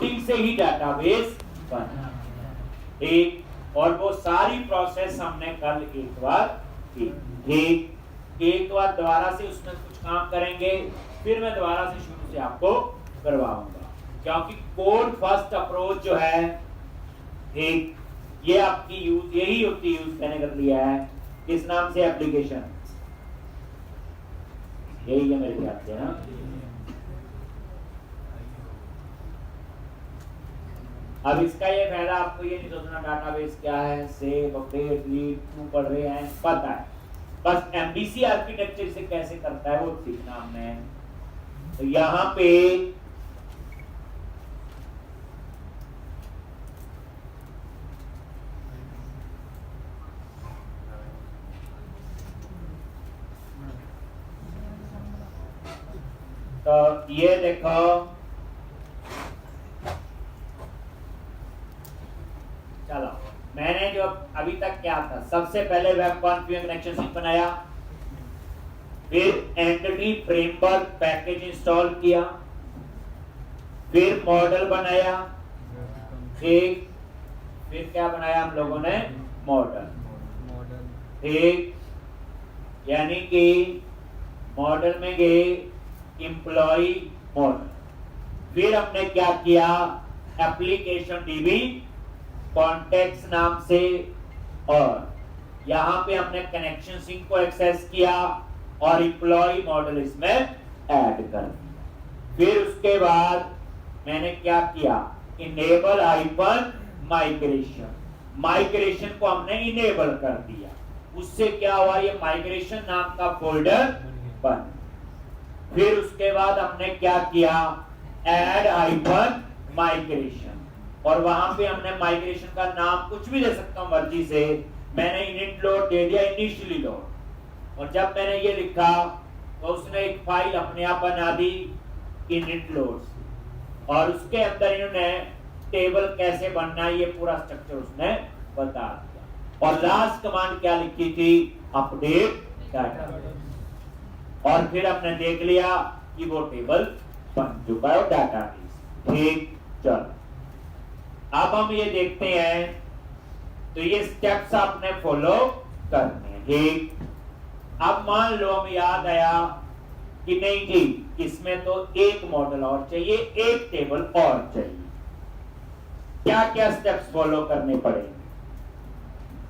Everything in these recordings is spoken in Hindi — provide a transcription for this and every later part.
कोडिंग से ही डाटाबेस बना। ठीक, और वो सारी प्रोसेस हमने कल एक बार की। ठीक, एक बार दोबारा से उसमें कुछ काम करेंगे, फिर मैं दोबारा से शुरू से आपको करवाऊंगा, क्योंकि कोड फर्स्ट अप्रोच जो है, ठीक, ये आपकी यूज यही होती है, यूज मैंने कर लिया है किस नाम से, एप्लीकेशन, यही है मेरे ख्याल से ना। अब इसका ये फायदा, आपको ये नहीं सोचना डाटाबेस क्या है, सेव अपडेट रीड क्यों पढ़ रहे हैं, पता है, बस एमबीसी आर्किटेक्चर से कैसे करता है वो सीखना हमने। तो यहां पे तो ये देखो, चलो मैंने जो अभी तक क्या था, सबसे पहले वेब कॉन्फ़िगर कनेक्शन सीट बनाया, फिर एंटिटी फ्रेमवर्क पैकेज इंस्टॉल किया, फिर मॉडल बनाया, ठीक, फिर क्या बनाया हम लोगों ने, मॉडल, ठीक, यानी कि मॉडल में गए एम्प्लॉय मॉडल, फिर हमने क्या किया, एप्लीकेशन डीबी कॉन्टेक्स्ट नाम से, और यहां पे हमने कनेक्शन सिंक को एक्सेस किया और एम्प्लॉय मॉडल इसमें ऐड कर दिया। फिर उसके बाद मैंने क्या किया, इनेबल आइकन माइग्रेशन, माइग्रेशन को हमने इनेबल कर दिया, उससे क्या हुआ, ये माइग्रेशन नाम का फोल्डर बन। फिर उसके बाद हमने क्या किया, ऐड आइकन माइग्रेशन, और वहां पे हमने माइग्रेशन का नाम कुछ भी दे सकता हूं मर्जी से, मैंने इनिट लोड दे दिया, इनिशियली लोड, और जब मैंने ये लिखा तो उसने एक फाइल अपने आप बना दी इनिट लोड, और उसके अंदर इन्होंने टेबल कैसे बनना है ये पूरा स्ट्रक्चर उसने बता दिया। और लास्ट कमांड क्या लिखी थी, अपडेट डाटाबेस, और फिर हमने देख लिया कि वो टेबल बन चुका है डाटाबेस। ठीक, चलो अब हम ये देखते हैं, तो ये स्टेप्स आपने फॉलो करने हैं। ठीक, अब मान लो हम याद आया कि नहीं जी, इसमें तो एक मॉडल और चाहिए, एक टेबल और चाहिए, क्या क्या स्टेप्स फॉलो करने पड़ेंगे।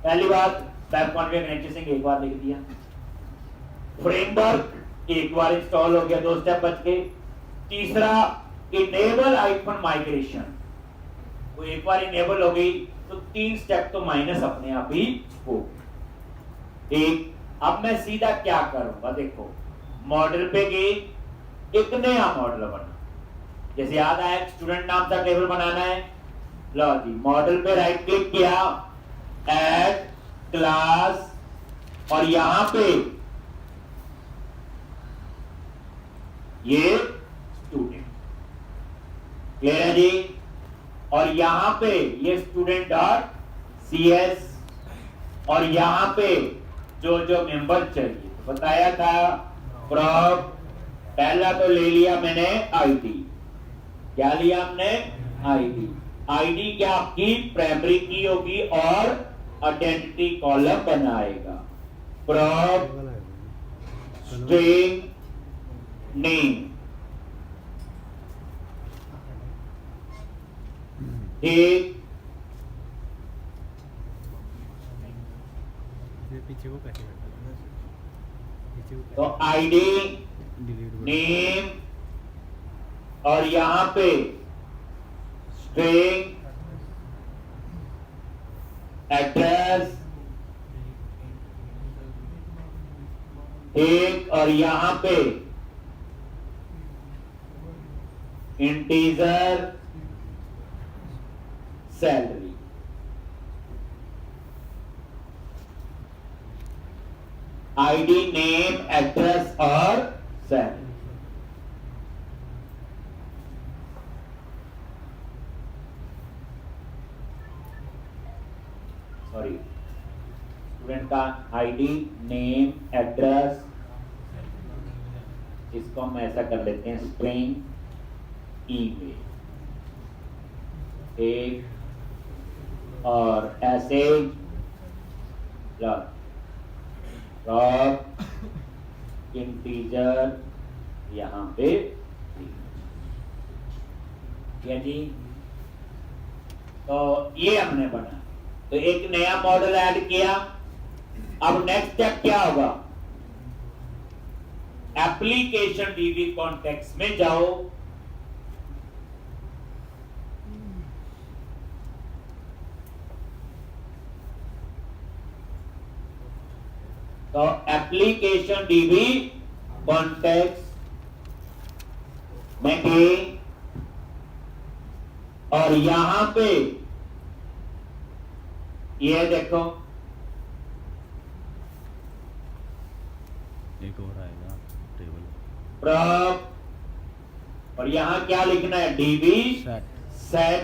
पहली बात, वेब कॉन्फ़िगर कनेक्शन एक बार लिख दिया, फ्रेमवर्क एक बार इंस्टॉल हो गया, 2 स्टेप बच गए। तीसरा, इनेबल आइकन माइग्रेशन, वो एक बार इनेबल हो गई तो 3 स्टेप तो माइनस अपने आप ही हो। ठीक, अब मैं सीधा क्या करूंगा, देखो मॉडल पे गई, एक नया मॉडल बना, जैसे याद आया स्टूडेंट नाम का टेबल बनाना है, लो जी मॉडल पे राइट क्लिक किया, ऐड क्लास, और यहां पे ये स्टूडेंट, क्लियर है जी, और यहां पे ये स्टूडेंट डॉट cs, और यहां पे जो जो मेंबर चाहिए, बताया था प्रॉप, पहला तो ले लिया मैंने आईडी, क्या लिया हमने, आईडी, आईडी क्या आपकी प्राइमरी की होगी और आइडेंटिटी कॉलम बनाएगा, प्रॉप स्ट्रिंग नेम, ठीक, पीछे को कैसे तो आईडी नेम, और यहां पे स्ट्रिंग एड्रेस, ठीक, और यहां पे integer salary, ID name address और सैलरी। सॉरी, स्टूडेंट का आईडी नेम एड्रेस, इसको हम ऐसा कर लेते हैं स्ट्रिंग ईमेल, एक, और ऐसे ड्रॉप इंटीजर यहाँ पे या जी। तो ये हमने बना, तो एक नया मॉडल ऐड किया। अब नेक्स्ट स्टेप क्या होगा, एप्लीकेशन डीबी कॉन्टेक्स्ट में जाओ, तो एप्लीकेशन डीबी कॉन्टेक्स्ट में गए और यहां पे ये देखो एक और आएगा टेबल प्रॉप, और यहां क्या लिखना है, डीबी सेट,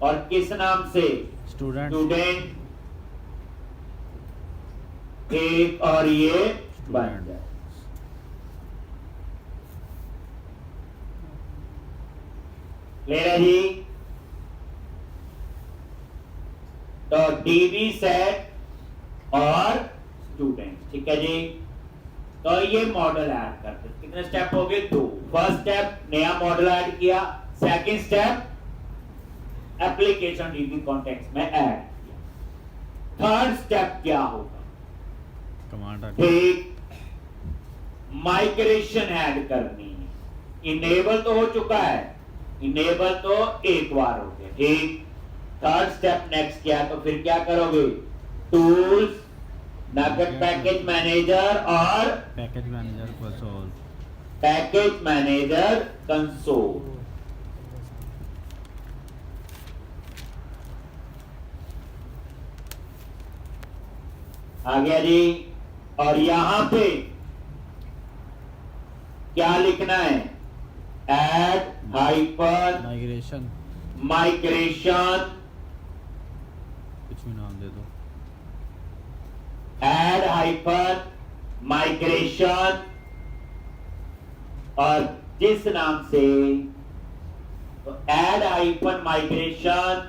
और किस नाम से, स्टूडेंट एक, और ये बन जाए। क्लियर है जी। तो डीबी सेट और स्टूडेंट, ठीक है जी। तो ये मॉडल ऐड करते, कितने स्टेप हो गए, 2। फर्स्ट स्टेप नया मॉडल ऐड किया, second step application DB context में ऐड किया, थर्ड स्टेप क्या होगा, ठीक, माइग्रेशन ऐड करनी है। इनेबल तो हो चुका है, इनेबल तो एक बार हो गया, ठीक। थर्ड स्टेप नेक्स्ट किया, तो फिर क्या करोगे, टूल्स, नगेट पैकेज मैनेजर और package manager console, package manager console. आ गया जी। और यहां पे क्या लिखना है, ऐड हाइपर माइग्रेशन, कुछ भी नाम दे दो, ऐड हाइपर माइग्रेशन, और जिस नाम से, तो ऐड हाइपर माइग्रेशन,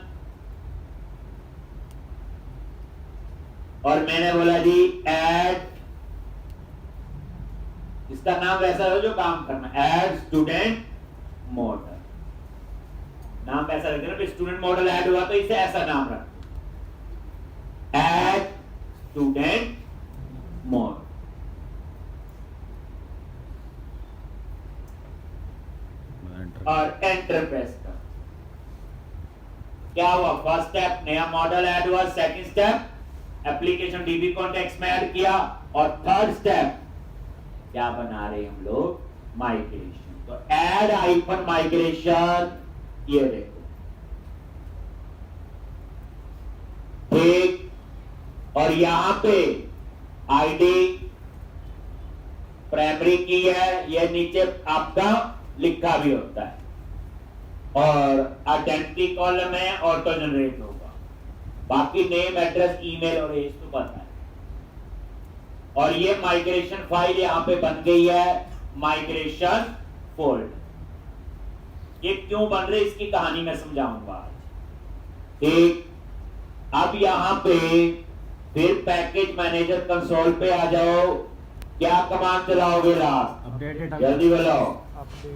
और मैंने बोला जी ऐड, इसका नाम वैसा हो जो काम करना, ऐड स्टूडेंट मॉडल, नाम ऐसा रख देना, स्टूडेंट मॉडल ऐड हुआ तो इसे ऐसा नाम रख, ऐड स्टूडेंट मॉडल। और एंटर प्रेस कर, क्या हुआ, फर्स्ट स्टेप नया मॉडल ऐड हुआ, second step application DB context में ऐड किया, और थर्ड स्टेप क्या बना रहे हम लोग, माइग्रेशन। तो ऐड हाइपर माइग्रेशन, ये देखो, ठीक। और यहां पे आईडी प्राइमरी की है, ये नीचे आपका लिखा भी होता है, और आइडेंटिटी कॉलम है, ऑटो जनरेट होगा, बाकी नेम, एड्रेस, ईमेल और एज तो पता है। और ये माइग्रेशन फाइल यहां पे बन गई है, माइग्रेशन फोल्डर। ये क्यों बन रही, इसकी कहानी मैं समझाऊंगा आज, ठीक। अब यहां पे फिर पैकेज मैनेजर कंसोल पे आ जाओ, क्या कमांड चलाओगे, लास्ट, जल्दी बोलो,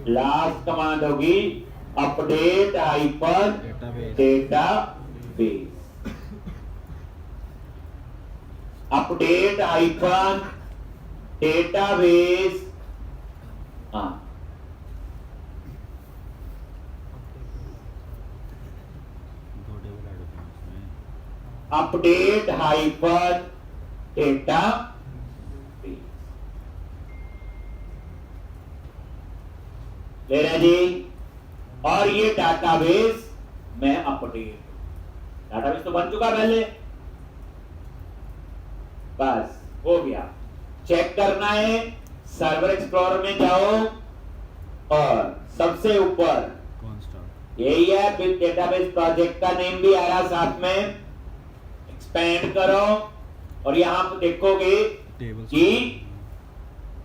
लास्ट कमांड होगी update hyper database, update hyper database, हाँ, अपडेट हाइपर डेटाबेस, ले रहे जी। और ये डाटाबेस में अपडेट, डाटाबेस तो बन चुका पहले, बस हो गया। चेक करना है, सर्वर एक्सप्लोरर में जाओ और सबसे ऊपर यही है, बिग डेटाबेस प्रोजेक्ट का नेम भी आया साथ में, एक्सपेंड करो और यहां पर देखोगे कि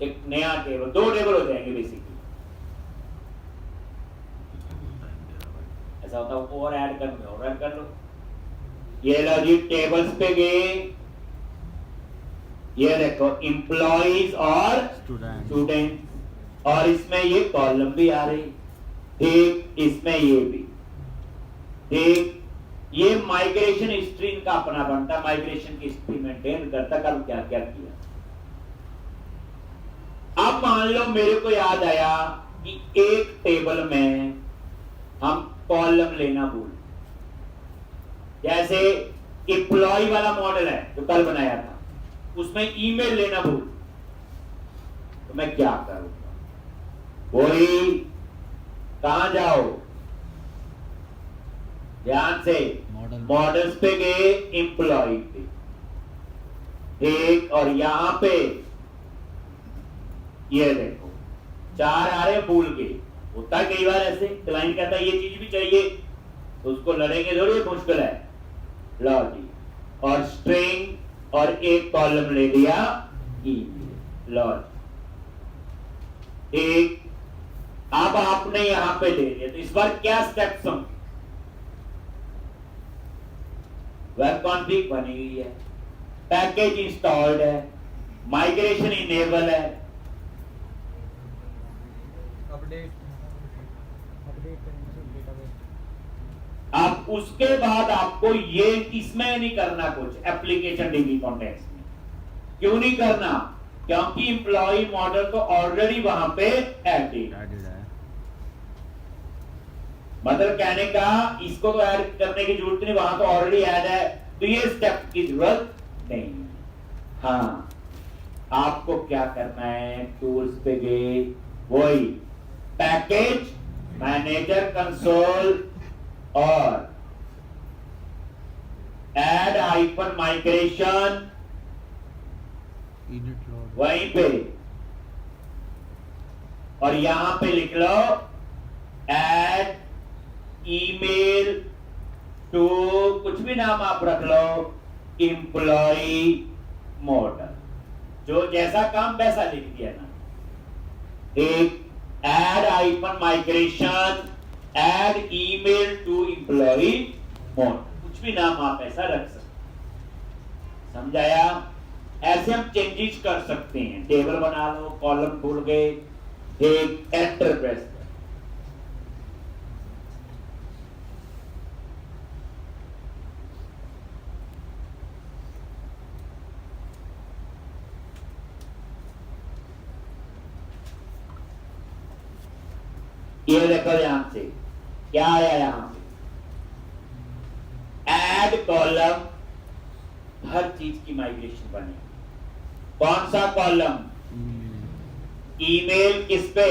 एक नया टेबल, 2 टेबल हो जाएंगे बेसिकली, ऐसा होता है और ऐड कर लो और ऐड कर लो। ये लो जी टेबल्स पे गए, ये देखो एम्प्लॉइज और स्टूडेंट, और इसमें ये कॉलम भी आ रही, ठीक, इसमें ये भी, ठीक। ये माइग्रेशन हिस्ट्री इनका अपना बनता, माइग्रेशन की हिस्ट्री मेंटेन करता, कल क्या क्या किया। अब मान लो मेरे को याद आया कि एक टेबल में हम कॉलम लेना भूल, जैसे एम्प्लॉय वाला मॉडल है जो कल बनाया था, उसमें ईमेल लेना भूल, तो मैं क्या करूंगा? वही, कहां जाओ, ध्यान से, मॉडल्स पे गए, एम्प्लॉय पे, ठीक, और यहां पे ये देखो 4 आ रहे, भूल गए। होता है कई बार ऐसे, क्लाइंट कहता है ये चीज भी चाहिए, तो उसको लड़ेंगे थोड़ी, मुश्किल है, लो जी, और स्ट्रिंग और एक कॉलम ले लिया ईमेल, लो ठीक। अब आपने यहां पे ले लिया, तो इस बार क्या स्टेप्स होंगे? वेब कॉन्फ़िग बनी हुई है, पैकेज इंस्टॉल्ड है, माइग्रेशन इनेबल है, अब उसके बाद आपको ये इसमें नहीं करना कुछ, एप्लीकेशन डिग्री कॉन्टेक्स्ट में क्यों नहीं करना? क्योंकि एम्प्लॉय मॉडल तो ऑलरेडी वहां पे एडेड है। मतलब कहने का इसको तो ऐड करने की जरूरत नहीं, वहां तो ऑलरेडी ऐड है, तो ये स्टेप की जरूरत नहीं। हाँ, आपको क्या करना है, टूल्स पे गए, वही पैकेज मैनेजर कंसोल और ऐड हाइपन माइग्रेशन, वहीं पे, और यहां पे लिख लो ऐड ईमेल टू, कुछ भी नाम आप रख लो, एम्प्लॉय मॉडल, जो जैसा काम वैसा लिख दिया ना, एक add hyphen migration, add email to employ model, कुछ भी नाम आप ऐसा रख सकते, समझाया? ऐसे हम चेंजेस कर सकते हैं, टेबल बना लो, कॉलम भूल गए, एक एंटर प्रेस कर, ये देखो यहां से क्या आया, यहां से ऐड कॉलम, हर चीज की माइग्रेशन बनी। कौन सा कॉलम? ईमेल किस पे?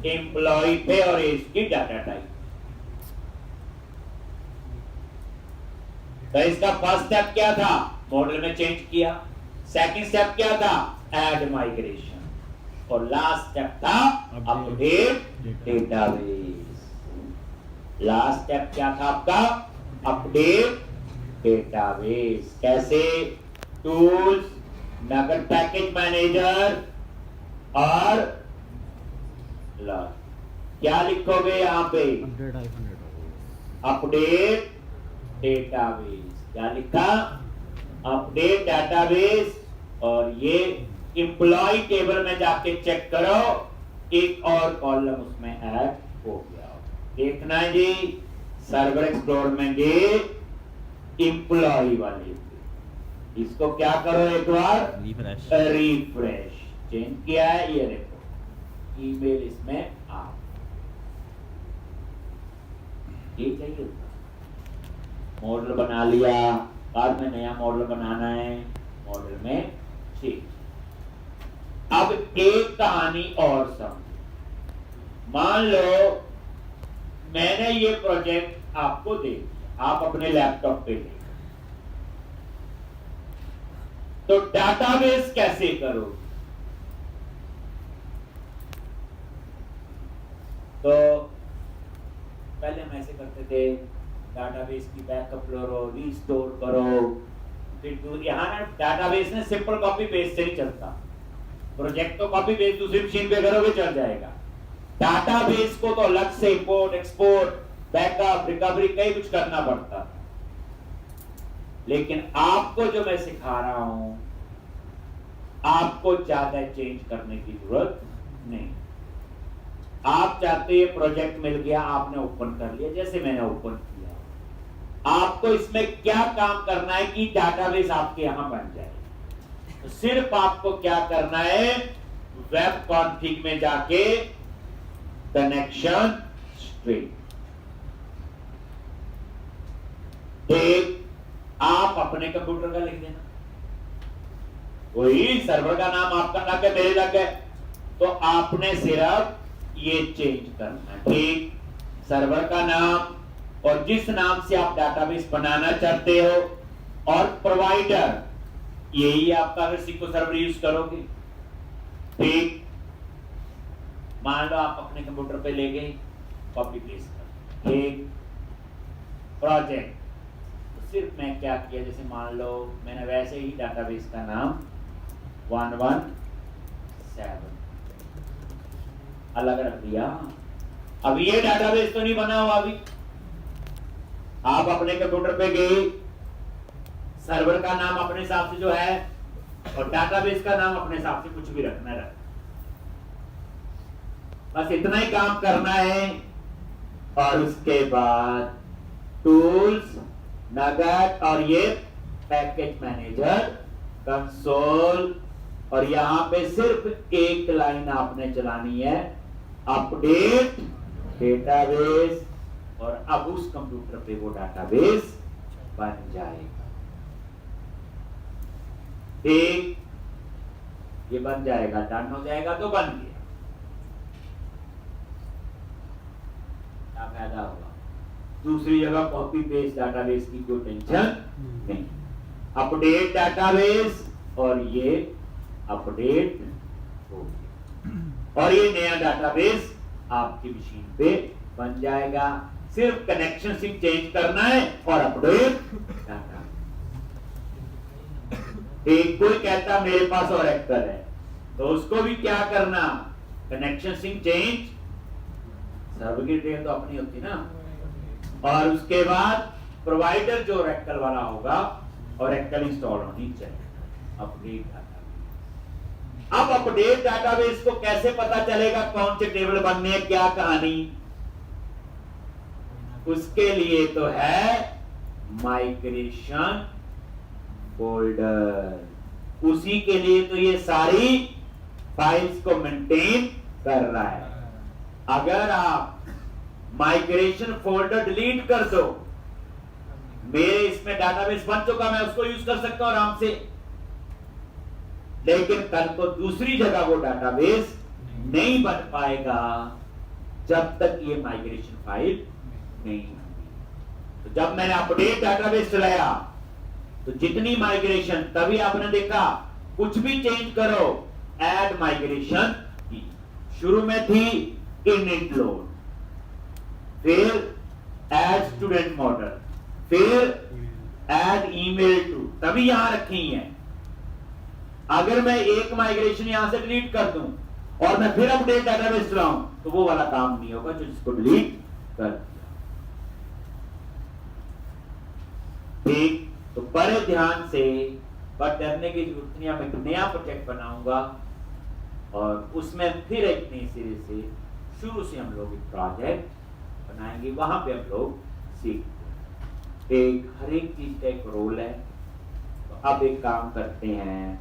एम्प्लॉय पे, और इसकी डाटा टाइप। तो इसका फर्स्ट स्टेप क्या था? मॉडल में चेंज किया। सेकंड स्टेप क्या था? Add migration. और लास्ट स्टेप था अपडेट डेटाबेस। लास्ट स्टेप क्या था आपका? Update database. कैसे? टूल्स, नगद पैकेज मैनेजर, और क्या लिखोगे यहां पे? Update database. क्या लिखा? Update database. और ये एम्प्लॉय टेबल में जाके चेक करो, एक और कॉलम उसमें ऐड हो गया। देखना है जी, सर्वर एक्सप्लोरर में गए एम्प्लॉय वाले, इसको क्या करो एक बार रिफ्रेश। चेंज किया है, ये देखो ईमेल इसमें आ, ठीक है। ये मॉडल बना लिया, बाद में नया मॉडल बनाना है, मॉडल में ठीक। अब एक कहानी और समझो। मान लो मैंने ये प्रोजेक्ट आपको दे दिया, आप अपने लैपटॉप पे ले, तो डाटाबेस कैसे करो? तो पहले हम ऐसे करते थे, डाटाबेस की बैकअप करो, रिस्टोर करो, फिर यहाँ ना डाटाबेस में सिंपल कॉपी पेस्ट से नहीं चलता। प्रोजेक्ट तो कॉपी पेस्ट दूसरी मशीन पे करोगे चल जाएगा। डाटाबेस को तो अलग से इंपोर्ट एक्सपोर्ट बैकअप, रिकवरी, कई कुछ करना पड़ता था। लेकिन आपको जो मैं सिखा रहा हूं, आपको ज्यादा चेंज करने की जरूरत नहीं। आप चाहते ये प्रोजेक्ट मिल गया, आपने ओपन कर लिया, जैसे मैंने ओपन किया। आपको इसमें क्या काम करना है कि डाटाबेस आपके यहां बन जाए। तो सिर्फ आपको क्या करना है, वेब कॉन्फ़िग में जाके कनेक्शन स्ट्रिंग, एक आप अपने कंप्यूटर का लिख देना, वही सर्वर का नाम आपका लग है, मेरे लग है, तो आपने सिर्फ ये चेंज करना है, ठीक। सर्वर का नाम और जिस नाम से आप डाटाबेस बनाना चाहते हो, और प्रोवाइडर यही आपका, अगर SQL सर्वर यूज करोगे, ठीक। मान लो आप अपने कंप्यूटर पे ले गए, कॉपी पेस्ट कर, ठीक। प्रोजेक्ट, तो सिर्फ मैं क्या किया, जैसे मान लो मैंने वैसे ही डाटाबेस का नाम 117 अलग रख दिया। अब ये डाटाबेस तो नहीं बना हुआ अभी। आप अपने कंप्यूटर पे गए, सर्वर का नाम अपने हिसाब से जो है, और डाटाबेस का नाम अपने हिसाब से कुछ भी रखना है, बस इतना ही काम करना है। और उसके बाद टूल्स, नगेट, और ये पैकेज मैनेजर, कंसोल, और यहां पे सिर्फ एक लाइन आपने चलानी है, अपडेट डेटाबेस, और अब उस कंप्यूटर पे वो डाटाबेस बन जाएगा, ठीक। ये बन जाएगा, डन हो जाएगा तो बन गया। क्या फायदा होगा, दूसरी जगह कॉपी पेस्ट डाटाबेस की कोई टेंशन नहीं। अपडेट डाटाबेस, और ये अपडेट हो गया, और ये नया डाटाबेस आपकी मशीन पे बन जाएगा। सिर्फ कनेक्शन सिंक चेंज करना है और अपडेट डाटा। एक कोई कहता मेरे पास ऑरेकल है, तो उसको भी क्या करना, कनेक्शन सिंक चेंज, सर्वर की डिटेल तो अपनी होती ना, और उसके बाद प्रोवाइडर जो ऑरेकल वाला होगा, ऑरेकल इंस्टॉल होनी चाहिए, अपडेट डाटाबेस। अब अपडेट डाटाबेस को कैसे पता चलेगा कौन से टेबल बनने हैं, क्या कहानी, उसके लिए तो है माइग्रेशन फोल्डर, उसी के लिए तो ये सारी फाइल्स को मेंटेन कर रहा है। अगर आप माइग्रेशन फोल्डर डिलीट कर दो, मेरे इसमें डाटाबेस बन चुका, मैं उसको यूज कर सकता हूं आराम से, लेकिन कल को दूसरी जगह वो डाटाबेस नहीं बन पाएगा जब तक ये माइग्रेशन फाइल नहीं। तो जब मैंने अपडेट डाटाबेस चलाया, तो जितनी माइग्रेशन, तभी आपने देखा कुछ भी चेंज करो, ऐड माइग्रेशन की, शुरू में थी इनिट लोड, फिर ऐड स्टूडेंट मॉडल, फिर ऐड ईमेल टू, तभी यहां रखी है। अगर मैं एक माइग्रेशन यहां से डिलीट कर दूं और मैं फिर अपडेट डाटाबेस चलाऊं, तो वो वाला काम नहीं होगा जो जिसको डिलीट कर दिया, ठीक। तो बड़े ध्यान से, पर डरने की जरूरत नहीं। मैं एक नया प्रोजेक्ट बनाऊंगा और उसमें फिर एक नए सिरे से शुरू से हम लोग एक प्रोजेक्ट बनाएंगे, वहां पे हम लोग सीखेंगे। एक हर एक चीज का एक रोल है। तो अब एक काम करते हैं,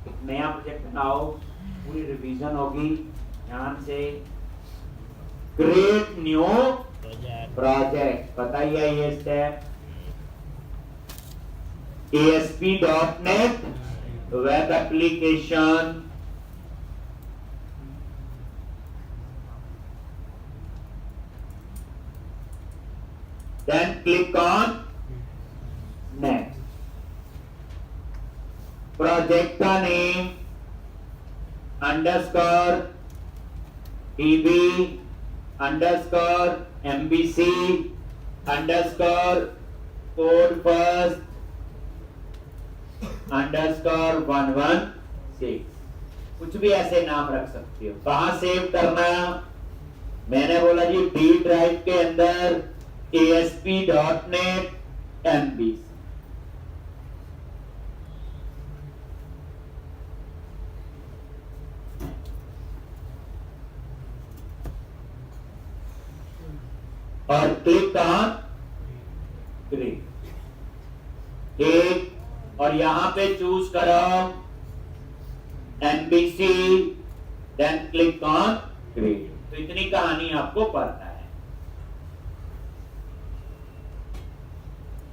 एक नया प्रोजेक्ट बनाओ, पूरी रिवीजन होगी, ध्यान से। क्रिएट न्यू प्रोजेक्ट, बताइए ये step. ASP.NET web application, then click on next. Project का name _ TB _ MBC _ code first _116, कुछ भी ऐसे नाम रख सकते हो। कहां सेव करना, मैंने बोला जी डी ड्राइव के अंदर ASP.NET MVC, और क्लिक ऑन क्रिएट, एक, और यहां पे चूज करो MVC, then click on create. तो इतनी कहानी आपको पढ़ना है।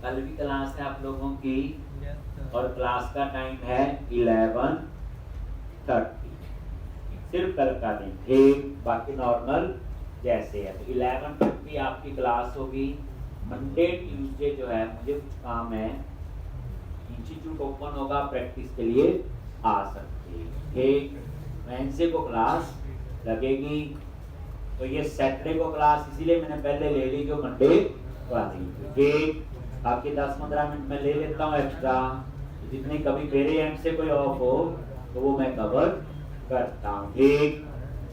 कल भी क्लास है आप लोगों की, और क्लास का टाइम है 11:30, सिर्फ कल का दिन, ठीक, बाकी नॉर्मल जैसे है। तो 11:30 आपकी क्लास होगी। मंडे ट्यूसडे जो है मुझे कुछ काम है, इंस्टीट्यूट ओपन होगा, प्रैक्टिस के लिए आ सकते हैं, ठीक। वेडनेसडे को क्लास लगेगी, तो ये सैटरडे को क्लास इसीलिए मैंने पहले ले ली जो मंडे वाली, ठीक। आपके 10-15 मिनट में ले लेता हूँ एक्स्ट्रा, जितने कभी मेरे एंड से कोई ऑफ हो तो वो मैं कवर करता हूँ, ठीक।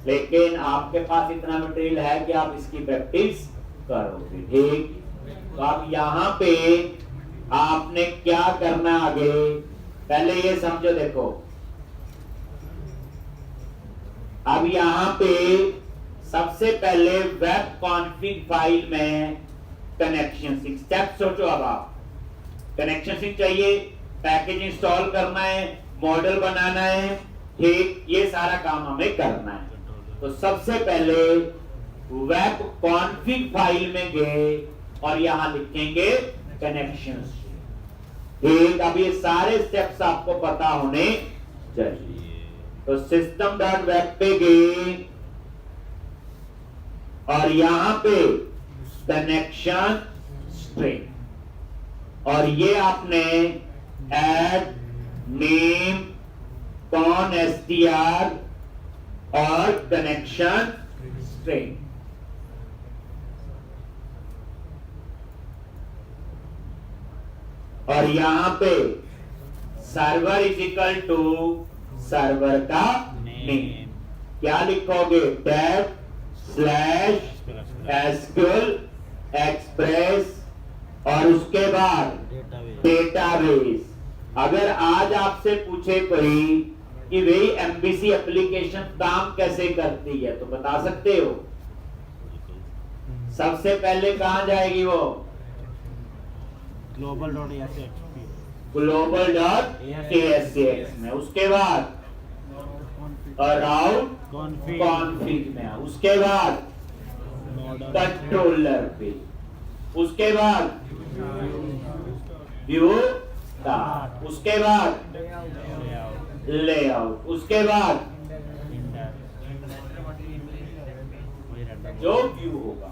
लेकिन आपके पास इतना मटेरियल है कि आप इसकी प्रैक्टिस करोगे, ठीक। तो अब यहाँ पे आपने क्या करना आगे, पहले ये समझो, देखो अब यहाँ पे सबसे पहले वेब कॉन्फ़िग फाइल में कनेक्शन सिंक स्टेप सोचो। अब आप कनेक्शन सिंक चाहिए, पैकेज इंस्टॉल करना है, मॉडल बनाना है, ठीक, ये सारा काम हमें करना है। तो सबसे पहले वेब कॉन्फ़िग फाइल में गए और यहां लिखेंगे कनेक्शन, ठीक। अब ये सारे स्टेप्स आपको पता होने चाहिए। तो system.web पे गए और यहां पे कनेक्शन स्ट्रिंग, और ये आपने ऐड नेम कॉन str और कनेक्शन स्ट्रिंग, और यहां पे server is equal to server का नेम, क्या लिखोगे, टैब स्लैश SQL एक्सप्रेस, और उसके बाद डेटाबेस। अगर आज आपसे पूछे कोई कि वही MVC एप्लीकेशन काम कैसे करती है तो बता सकते हो? सबसे पहले कहां जाएगी वो? global.ASX में, उसके बाद राउट कॉन्फ़िग में, उसके बाद कंट्रोलर पे, उसके बाद व्यू स्टार्ट, उसके बाद लेआउट, उसके बाद जो व्यू होगा।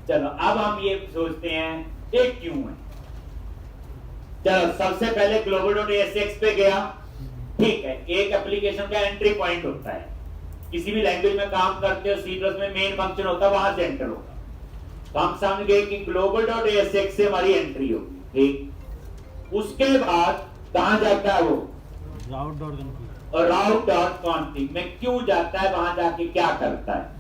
चलो अब हम ये सोचते हैं ये क्यों है। चलो सबसे पहले global.ASX पे गया, ठीक है। एक एप्लीकेशन का एंट्री पॉइंट होता है, किसी भी लैंग्वेज में काम करते हो, C+ में मेन फंक्शन होता है, वहां से एंटर होगा। तो हम समझ गए कि global.ASX से हमारी एंट्री होगी, ठीक। उसके बाद कहां जाता है वो? route.config में क्यों जाता है, वहां जाके क्या करता है?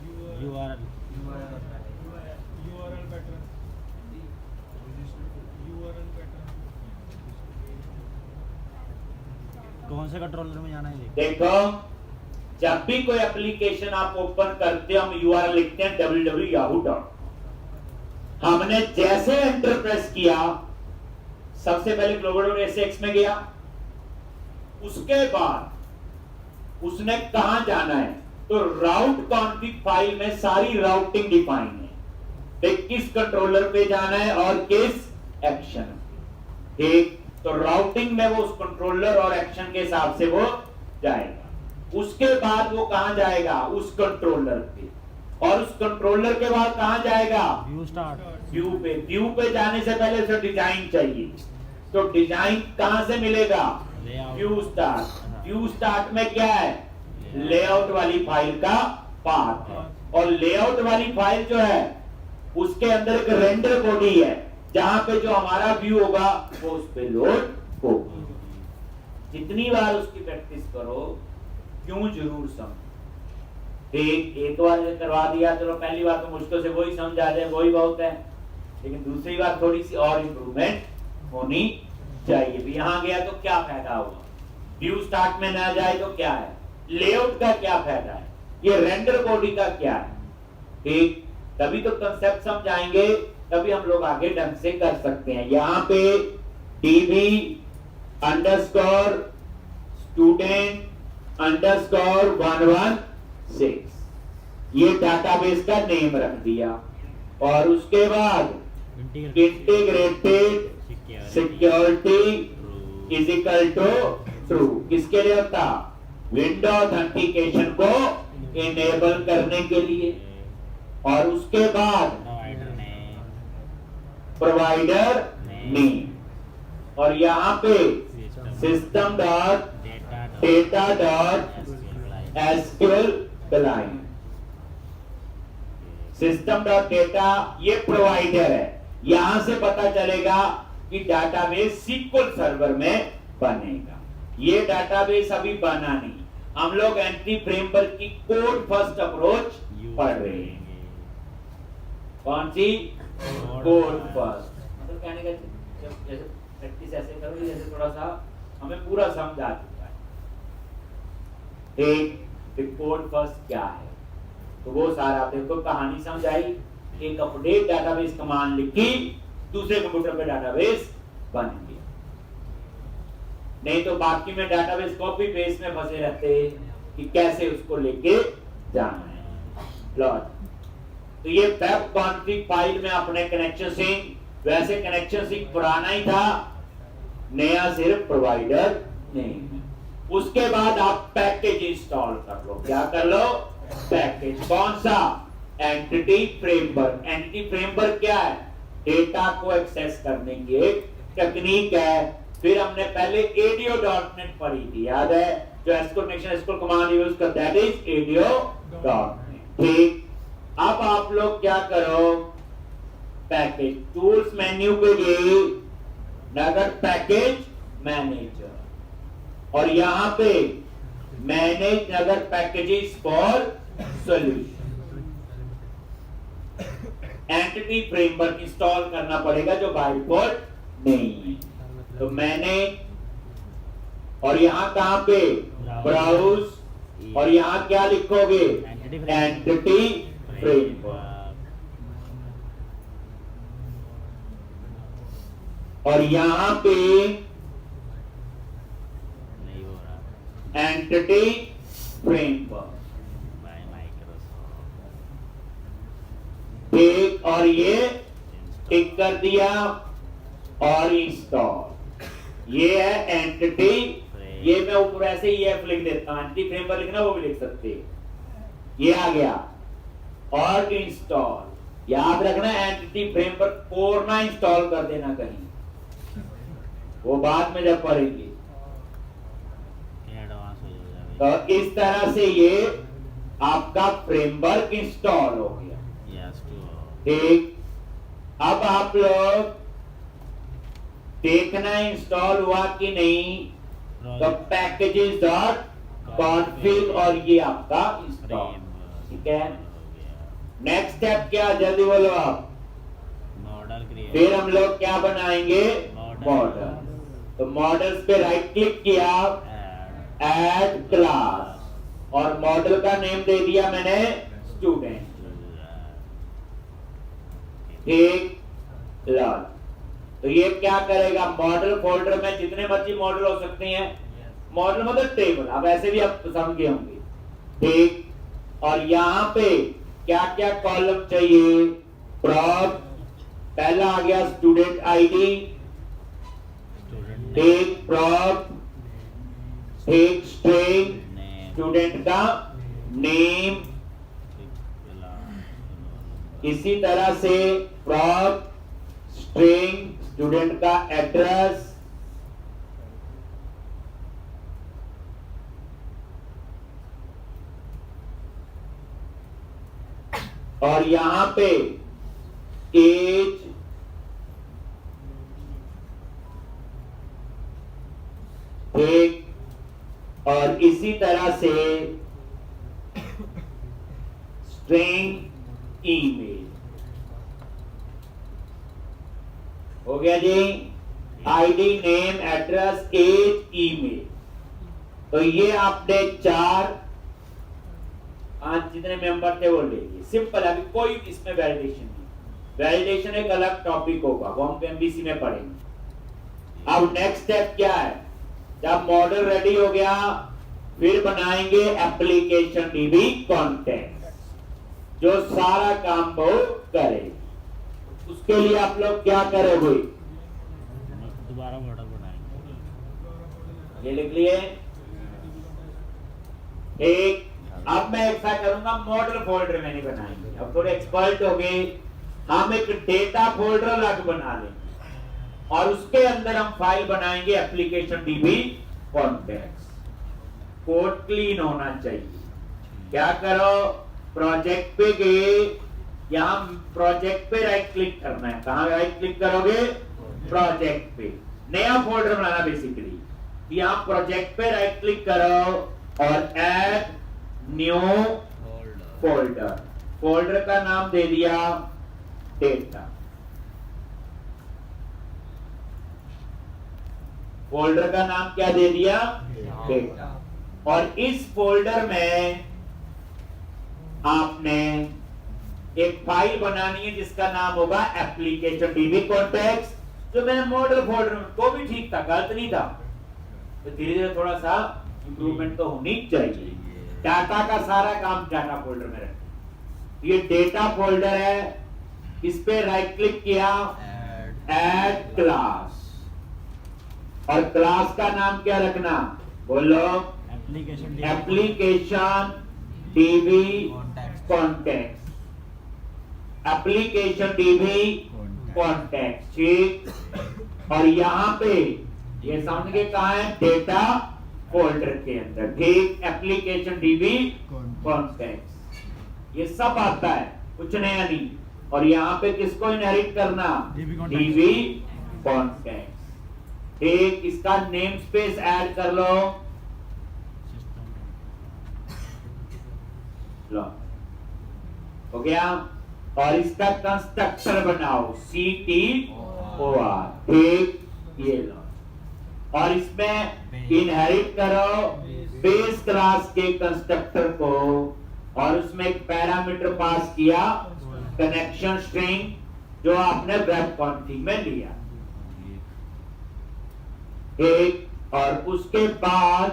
कौन से कंट्रोलर में जाना है? देखो जब भी कोई एप्लीकेशन आप ओपन करते हो, हम URL लिखते हैं www. हमने जैसे एंटर प्रेस किया, सबसे पहले global.ASX में गया, उसके बाद उसने कहां जाना है, तो राउट कॉन्फ़िग फाइल में सारी राउटिंग डिफाइन है, तो किस कंट्रोलर पे जाना है और किस एक्शन, ठीक। तो राउटिंग में वो उस कंट्रोलर और एक्शन के हिसाब से वो जाएगा। उसके बाद वो कहां जाएगा? उस कंट्रोलर पे, और उस कंट्रोलर के बाद कहां जाएगा? व्यू स्टार्ट, व्यू पे। व्यू पे जाने से पहले उसे डिजाइन चाहिए, तो डिजाइन कहां से मिलेगा? View start. व्यू स्टार्ट में क्या है? लेआउट वाली फाइल का पाथ है, और लेआउट वाली फाइल जो है उसके अंदर एक रेंडर बॉडी है, जहां पे जो हमारा व्यू होगा वो उस पे लोड होगी। जितनी बार उसकी प्रैक्टिस करो, क्यों जरूर समझो। ठीक, एक बार करवा दिया, चलो पहली बार तो मुश्किल से वही समझ आ जाए, वही बहुत है, लेकिन दूसरी बार थोड़ी सी और इंप्रूवमेंट होनी चाहिए। भी यहाँ गया तो क्या फायदा हुआ, व्यू स्टार्ट में ना जाए तो क्या है, लेआउट का क्या फायदा है, ये रेंडर बॉडी का क्या है। ठीक, तभी तो कंसेप्ट समझ आएंगे, तभी हम लोग आगे ढंग से कर सकते हैं। यहाँ पे db अंडरस्कोर स्टूडेंट अंडरस्कोर 116 ये डाटाबेस का नेम रख दिया, और उसके बाद integrated security is equal to true. किसके लिए होता, विंडो ऑथेंटिकेशन को इनेबल करने के लिए। और उसके बाद प्रोवाइडर नेम, और यहाँ पे system dot data dot SQL client. System dot data ये प्रोवाइडर है, यहां से पता चलेगा कि डाटाबेस सीक्वल सर्वर में बनेगा। ये डाटाबेस अभी बना नहीं, हम लोग एंट्री फ्रेमवर्क की कोड फर्स्ट अप्रोच पढ़ रहे हैं। कौन सी, कोड फर्स्ट। मतलब कहने का जैसे प्रैक्टिस ऐसे करो जैसे थोड़ा सा हमें पूरा समझ आ चुका है। एक कोड फर्स्ट क्या है, तो वो सारा देखो कहानी समझ आई। एक अपडेट डाटाबेस कमांड लिखी, दूसरे कंप्यूटर पे डाटाबेस बन गया। नहीं तो बाकी में डाटाबेस कॉपी पेस्ट में फंसे रहते कि कैसे उसको लेके जाना है। प्लॉट तो ये वेब कॉन्फ़िग फाइल में अपने कनेक्शन सिंक, वैसे कनेक्शन सिंक पुराना ही था, नया सिर्फ प्रोवाइडर नहीं है। उसके बाद आप पैकेज इंस्टॉल कर लो। क्या कर लो, पैकेज। कौन सा, एंटिटी फ्रेमवर्क। एंटिटी फ्रेमवर्क क्या है, डेटा को एक्सेस करने की एक टेक्निक है। फिर हमने पहले ADO.NET पढ़ी थी, याद है, जो SQL connection SQL command use करता है, दैट इज ADO.NET। ठीक, अब आप लोग क्या करो, पैकेज टूल्स मेन्यू पे गए, नगर पैकेज मैनेजर, और यहां पे manage Nagar packages for solution. Entity framework install करना पड़ेगा जो बाय डिफॉल्ट नहीं है। तो मैंने, और यहां कहां पे, ब्राउज, और यहां क्या लिखोगे, एंटिटी फ्रेमवर्क। और यहां पे एंटिटी फ्रेमवर्क। ठीक, और ये टिक कर दिया और इंस्टॉल। ये है एंटिटी, ये मैं ऊपर ऐसे ही एफ लिख देता हूं, एंटिटी फ्रेमवर्क लिखना वो भी लिख सकते हैं। ये आ गया, और इंस्टॉल। याद रखना एंटिटी फ्रेमवर्क कोर ना इंस्टॉल कर देना कहीं, वो बाद में जब पढ़ेंगे। तो इस तरह से ये आपका फ्रेमवर्क इंस्टॉल हो गया। ठीक, अब आप लोग देखना इंस्टॉल हुआ कि नहीं, तो पैकेजेस डॉट कॉन्फ़िग, और ये आपका इंस्टॉल। ठीक है, नेक्स्ट स्टेप क्या, जल्दी बोलो आप। Model create. फिर हम लोग क्या बनाएंगे, मॉडल। तो मॉडल्स पे राइट क्लिक किया, ऐड क्लास, और मॉडल का नेम दे दिया मैंने स्टूडेंट। ठीक, लॉग। तो ये क्या करेगा, मॉडल फोल्डर में जितने मर्जी मॉडल हो सकते हैं, मॉडल मतलब टेबल, अब ऐसे भी आप समझ गए होंगे। ठीक, और यहां पे क्या क्या कॉलम चाहिए, प्रॉप, पहला आ गया स्टूडेंट आईडी, ठीक, प्रॉप, ठीक, स्ट्रिंग, स्टूडेंट का नेम, इसी तरह से प्रॉप, स्ट्रिंग, स्टूडेंट का एड्रेस, और यहां पे एज, ठीक, और इसी तरह से स्ट्रिंग ईमेल। हो गया जी। ID, name, address, age, email. तो ये आपने 4 आज जितने मेंबर थे वो ले लिए। सिंपल, अभी कोई इसमें वैलिडेशन नहीं। वैलिडेशन एक अलग टॉपिक होगा, वो हम एमबीसी में पढ़ेंगे। अब नेक्स्ट स्टेप क्या है? जब मॉडल रेडी हो गया, फिर बनाएंगे एप्लीकेशन डीबी कॉन्टेक्स्ट, जो सारा काम वो करे। उसके लिए आप लोग क्या करोगे? दोबारा मॉडल बनाएंगे। ये लिख लिए। एक, अब मैं ऐसा करूंगा, मॉडल फोल्डर में नहीं बनाएंगे, अब थोड़े एक्सपर्ट हो गए। हम एक डेटा फोल्डर अलग बना लेंगे और उसके अंदर हम फाइल बनाएंगे application DB context. Code clean होना चाहिए। क्या करो, प्रोजेक्ट पे गए, यहां प्रोजेक्ट पे राइट क्लिक करना है। कहां राइट क्लिक करोगे? प्रोजेक्ट पे। नया फोल्डर बनाना बेसिकली। यहां प्रोजेक्ट पे राइट क्लिक करो और ऐड न्यू फोल्डर। फोल्डर का नाम दे दिया डेटा। फोल्डर का नाम क्या दे दिया? डेटा। और इस फोल्डर में आपने एक फाइल बनानी है जिसका नाम होगा एप्लीकेशन डीबी कॉन्टेक्स्ट, जो मैंने मॉडल फोल्डर में, को भी ठीक था, गलत नहीं था। तो धीरे धीरे थोड़ा सा इंप्रूवमेंट तो होनी चाहिए। डाटा का सारा काम डाटा फोल्डर में रखें। ये डेटा फोल्डर है, इस पे राइट क्लिक किया, ऐड क्लास। और क्लास का नाम क्या रखना? बोलो। Application DB context. Application DB context, ठीक। और यहां पे ये समझ के कहा है? डेटा फोल्डर के अंदर, ठीक। एप्लीकेशन डीबी कॉन्टेक्स्ट, ये सब आता है, कुछ नया नहीं। और यहाँ पे किसको इनहेरिट करना? डीबी कॉन्टेक्स्ट, ठीक। इसका नेम स्पेस ऐड कर लो। लो, हो गया। और इसका कंस्ट्रक्टर बनाओ, CTOR, ठीक। ये लो। और इसमें इनहेरिट करो बेस क्लास के कंस्ट्रक्टर को, और उसमें एक पैरामीटर पास किया कनेक्शन स्ट्रिंग, जो आपने वेब कॉन्फिग में लिया, एक। और उसके बाद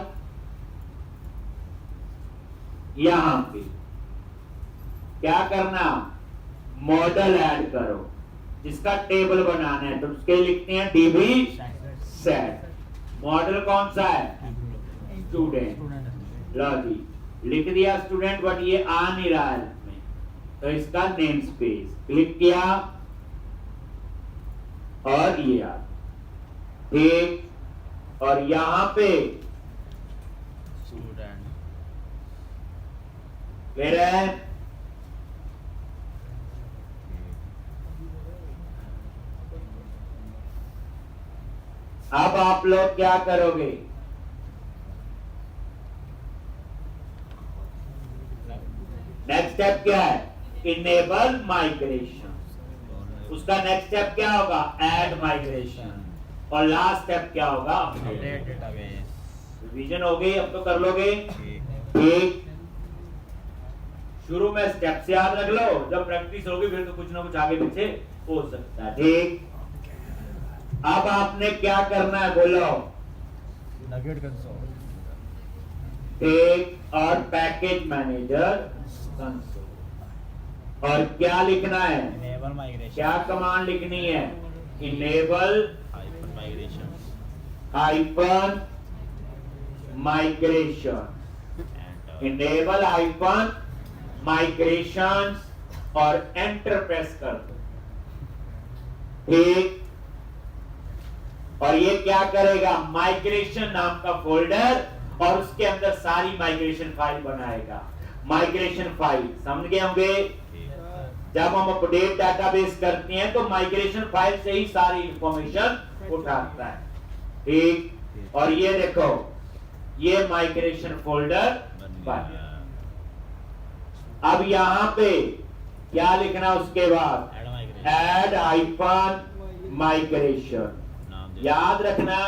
यहां पे क्या करना? मॉडल ऐड करो, जिसका टेबल बनाना है, तो उसके लिखते हैं डीबी सेट। मॉडल कौन सा है? स्टूडेंट। लो जी, लिख दिया स्टूडेंट, बट ये आ नहीं रहा है इसमें, तो इसका नेम स्पेस क्लिक किया और ये आ, ठीक। और यहां पे स्टूडेंट फिर है अब आप लोग क्या करोगे? नेक्स्ट स्टेप क्या है? Enable migration. उसका नेक्स्ट स्टेप क्या होगा? Add migration. और लास्ट स्टेप क्या होगा? Update database. रिवीजन हो गई, अब तो कर लोगे, ठीक। शुरू में स्टेप से याद रख लो, जब प्रैक्टिस होगी फिर तो कुछ ना कुछ आगे पीछे हो सकता है, ठीक। अब आपने क्या करना है? बोलो। नगेट कंसोल, ठीक। और पैकेज मैनेजर कंसोल। और क्या लिखना है? Enable migration. क्या कमांड लिखनी है? Enable hyphen migration, hyphen migration, enable hyphen migration, और एंटर प्रेस कर दो, ठीक। और ये क्या करेगा? माइग्रेशन नाम का फोल्डर, और उसके अंदर सारी माइग्रेशन फाइल बनाएगा। माइग्रेशन फाइल समझ गए होंगे? जब हम अपडेट डाटाबेस करते हैं तो माइग्रेशन फाइल से ही सारी इंफॉर्मेशन उठाता है, ठीक। और ये देखो, ये माइग्रेशन फोल्डर बन गया। अब यहाँ पे क्या लिखना उसके बाद? Add migration. Add icon migration. नाम दे। याद रखना,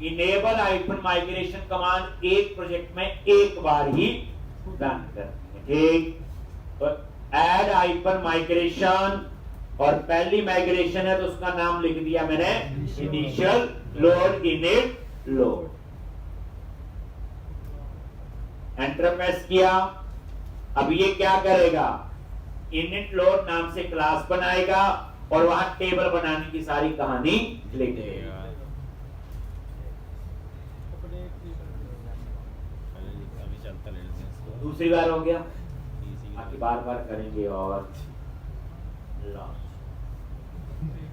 इनेबल आइकन माइग्रेशन कमांड एक प्रोजेक्ट में एक बार ही रन करती है, ठीक? तो ऐड आइकन माइग्रेशन, और पहली माइग्रेशन है तो उसका नाम लिख दिया मैंने initial load, init load. Enter press किया। अब ये क्या करेगा? इनिट लोड नाम से क्लास बनाएगा और वहां टेबल बनाने की सारी कहानी लिख देगा। अभी चलता ले लेते हैं इसको। दूसरी बार हो गया, Easy बाकी बार बार करेंगे। और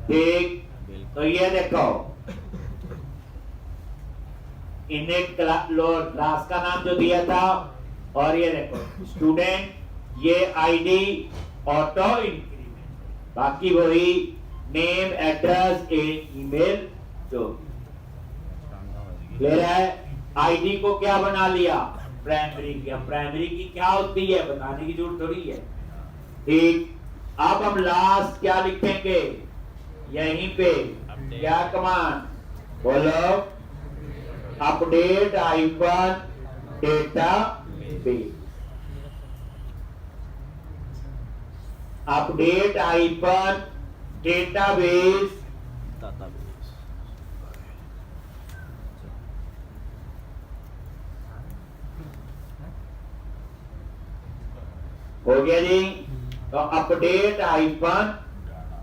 ठीक, तो ये देखो इनिट लोड क्लास का नाम जो दिया था, और ये देखो स्टूडेंट, ये आईडी ऑटो इंक्रीमेंट, बाकी वही नेम, एड्रेस, ईमेल जो ले रहा है। आईडी को क्या बना लिया? प्राइमरी किया। प्राइमरी की क्या होती है बताने की जरूरत थोड़ी है, ठीक? अब हम लास्ट क्या लिखेंगे? यहीं पे क्या कमांड बोलो? Update icon data base. Update icon database. database. हो गया जी? तो अपडेट आइकन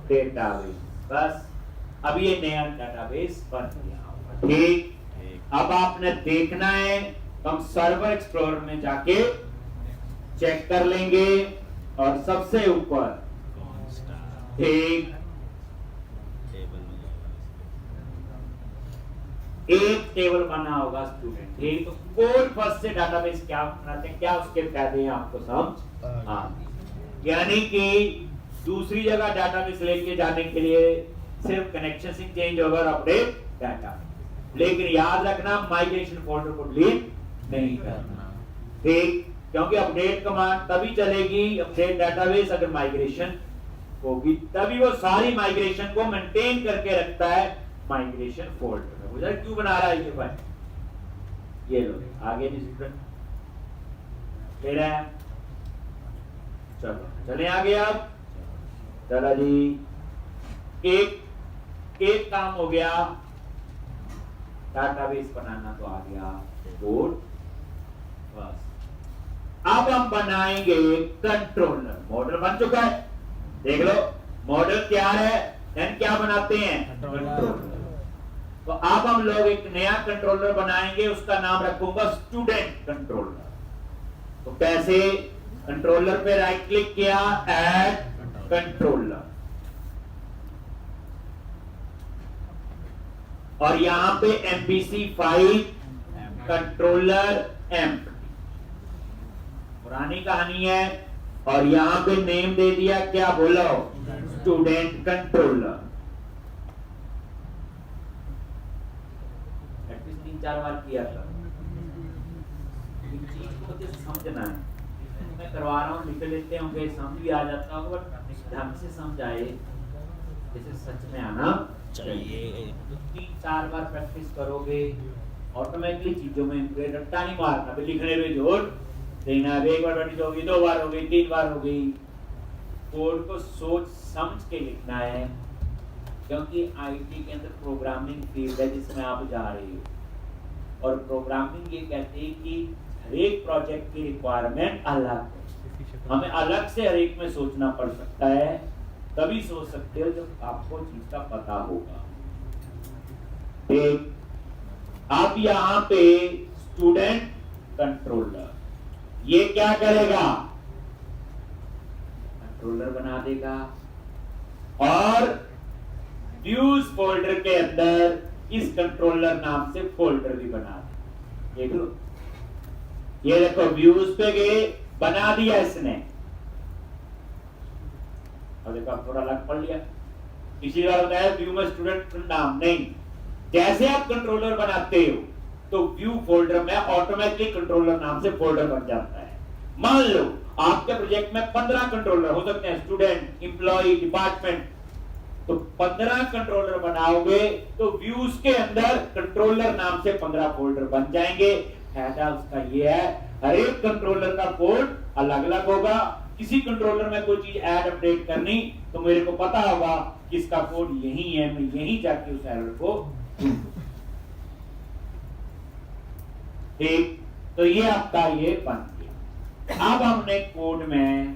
डेटाबेस, बस अब ये नया डेटाबेस बन गया, ठीक? ठीक। अब आपने देखना है तो हम सर्वर एक्सप्लोरर में जाके चेक कर लेंगे, और सबसे ऊपर Constant. ठीक टेबल में जाएगा एक टेबल बना होगा स्टूडेंट, ठीक? तो कोड फर्स्ट से डेटाबेस क्या बनाते हैं, क्या उसके फायदे हैं आपको समझ आ गए। यानी कि दूसरी जगह डेटाबेस लेके जाने के लिए सिर्फ कनेक्शन से चेंज होगा और अपडेट डाटा, लेकिन याद रखना माइग्रेशन फोल्डर को डिलीट नहीं करना, ठीक? क्योंकि अपडेट कमांड तभी चलेगी, अपडेट डेटाबेस, अगर माइग्रेशन होगी, तभी वो सारी माइग्रेशन को मेंटेन करके रखता है माइग्रेशन फोल्डर में। मुझे क्यों बना रहा है ये भाई? ये लो आगे भी स्टूडेंट ले रहे हैं। चलो चले आगे। अब चलो जी, एक काम हो गया, डेटाबेस बनाना तो आ गया, कोड बस। अब हम बनाएंगे कंट्रोलर। मॉडल बन चुका है, देख लो मॉडल क्या है, देन क्या बनाते हैं? कंट्रोलर। तो अब हम लोग एक नया कंट्रोलर बनाएंगे, उसका नाम रखूंगा स्टूडेंट कंट्रोलर। तो कैसे? कंट्रोलर पे राइट क्लिक किया, ऐड कंट्रोलर, और यहां पे MVC5 कंट्रोलर एम्प्टी, पुरानी कहानी है, और यहां पे नेम दे दिया क्या? बोलो स्टूडेंट कंट्रोलर। एटलीस्ट 3-4 बार किया था, चीज को मुझे समझना है। मैं करवा रहा हूँ, लिख लेते होंगे, समझ भी आ जाता होगा, बट ढंग से समझ आए जैसे सच में आना चाहिए। 3-4 बार प्रैक्टिस करोगे ऑटोमेटिकली चीजों में इम्प्रेस। रट्टा नहीं मारना, फिर लिखने में जोर देना। एक बार प्रैक्टिस होगी, 2 बार हो गई, 3 बार हो गई। कोड को सोच समझ के लिखना है, क्योंकि आईटी के अंदर प्रोग्रामिंग फील्ड है जिसमें आप जा रहे हो, और प्रोग्रामिंग ये कहते हैं कि हर एक प्रोजेक्ट की रिक्वायरमेंट अलग है, हमें अलग से हर एक में सोचना पड़ सकता है। तभी सोच सकते हो जब आपको चीज का पता होगा, ठीक? अब यहाँ पे स्टूडेंट कंट्रोलर ये क्या करेगा? कंट्रोलर बना देगा, और व्यूज फोल्डर के अंदर इस कंट्रोलर नाम से फोल्डर भी बना दे। देख लो, ये देखो व्यूज पे गए, बना दिया इसने। अब देखो आप थोड़ा अलग पढ़ लिया। पिछली बार बताया व्यू में स्टूडेंट नाम नहीं, जैसे आप कंट्रोलर बनाते हो तो व्यू फोल्डर में ऑटोमेटिकली कंट्रोलर नाम से फोल्डर बन जाता है। मान लो आपके प्रोजेक्ट में 15 कंट्रोलर हो सकते हैं, स्टूडेंट, एम्प्लॉय, डिपार्टमेंट, तो 15 कंट्रोलर बनाओगे तो व्यूज के अंदर कंट्रोलर नाम से 15 फोल्डर बन जाएंगे। फायदा उसका ये है, हर एक कंट्रोलर का कोड अलग अलग होगा। किसी कंट्रोलर में कोई चीज ऐड अपडेट करनी तो मेरे को पता होगा कि इसका कोड यही है, मैं यही जाके उस एरर को ठीक। तो ये आपका ये बन गया। अब हमने कोड में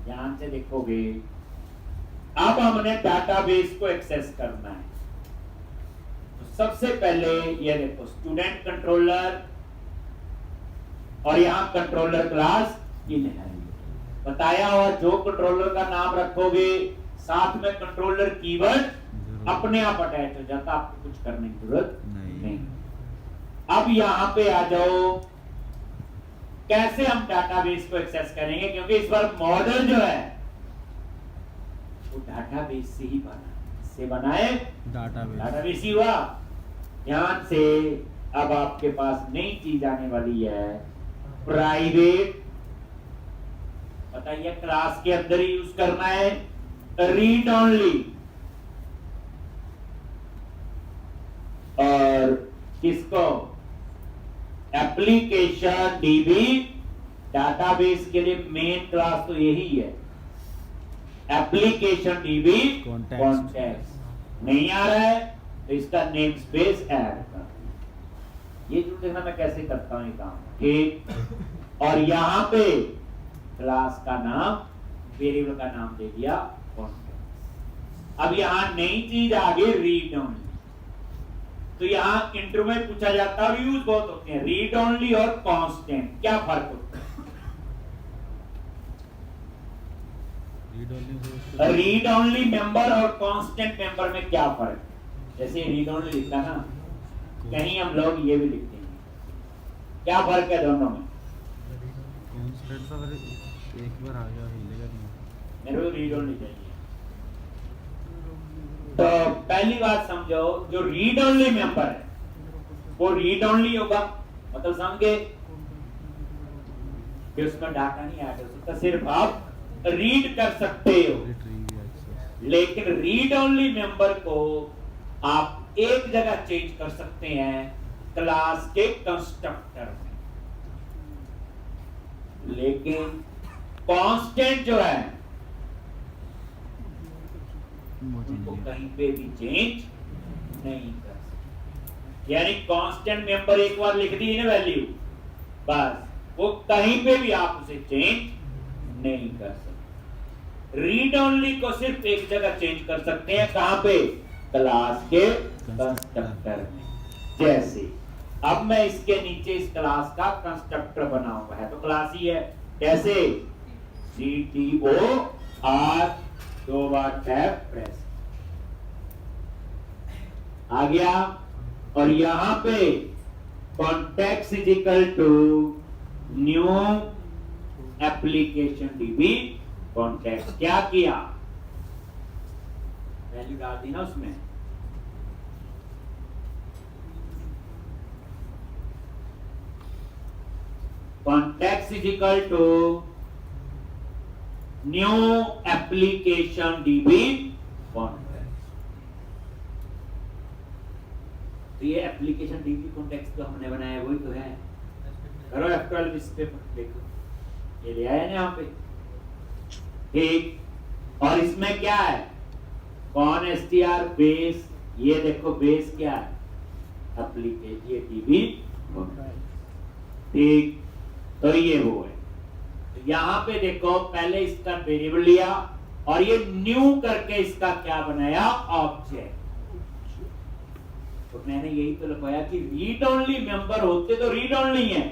ध्यान से देखोगे, अब हमने डाटाबेस को एक्सेस करना है। तो सबसे पहले ये देखो, स्टूडेंट कंट्रोलर और यहां कंट्रोलर क्लास इनहेरिट बताया हुआ। जो कंट्रोलर का नाम रखोगे साथ में कंट्रोलर कीवर्ड अपने आप अटैच हो जाता, आपको कुछ करने की जरूरत नहीं। अब यहां पे आ जाओ, कैसे हम डाटाबेस को एक्सेस करेंगे, क्योंकि इस बार मॉडल जो है वो डाटाबेस से ही बना, इससे बनाए डाटाबेस ही हुआ। ध्यान से, अब आपके पास नई चीज आने वाली है, प्राइवेट। बताइए, क्लास के अंदर ही यूज करना है, रीड ओनली। और किसको, एप्लीकेशन डीबी डाटाबेस के लिए मेन क्लास तो यही है, एप्लीकेशन डीबी कॉन्टेक्स्ट। नहीं आ रहा है तो इसका नेम स्पेस ऐड कर। ये जो देखना मैं कैसे करता हूं ये काम, ठीक। और यहां पे क्लास का नाम, वेरिएबल का नाम दे दिया कॉन्टेक्स्ट। अब यहां नई चीज आ गई, रीड ओनली। तो यहां इंटरव्यू में पूछा जाता है, यूज बहुत होते हैं, रीड ओनली और कांस्टेंट, क्या फर्क होता है? रीड ओनली मेंबर और कांस्टेंट मेंबर में क्या फर्क है? जैसे रीड ओनली लिखा ना, कहीं हम लोग ये भी लिखते हैं, क्या फर्क है दोनों में? एक बार आ गया हिलेगा नहीं, मेरे को रीड ओनली चाहिए। तो पहली बात समझो, जो रीड ओनली मेंबर है वो रीड ओनली होगा, मतलब समझे कि उसमें डाटा नहीं ऐड हो सकता, सिर्फ आप रीड कर सकते हो। लेकिन रीड ओनली मेंबर को आप एक जगह चेंज कर सकते हैं, क्लास के कंस्ट्रक्टर में। लेकिन कांस्टेंट जो है उनको कहीं पे भी चेंज नहीं कर सकते। यानी कांस्टेंट मेंबर एक बार लिख दी ना वैल्यू, बस वो कहीं पे भी आप उसे चेंज नहीं कर सकते। रीड ओनली को सिर्फ एक जगह चेंज कर सकते हैं, कहां पे? क्लास के कंस्ट्रक्टर में। जैसे अब मैं इसके नीचे इस क्लास का कंस्ट्रक्टर बनाऊंगा, है तो क्लास ही है, कैसे? CTOR 2 बार टैब प्रेस आ गया। और यहां पे context is equal to new application DB context. क्या किया? वैल्यू डाल दी ना उसमें, context is equal to new application DB context. तो ये एप्लीकेशन डीबी कॉन्टेक्स्ट जो हमने बनाया वही तो है। करो F12 इस पे देखो, ये ले आया ना यहाँ पे, ठीक। और इसमें क्या है? कौन str बेस, ये देखो बेस क्या है? एप्लीकेशन, ये डीबी कॉन्टेक्स्ट, ठीक। तो ये वो है। तो यहाँ पे देखो, पहले इसका वेरिएबल लिया और ये न्यू करके इसका क्या बनाया? ऑब्जेक्ट। तो मैंने यही तो लिखवाया कि रीड ओनली मेंबर होते तो रीड ओनली है,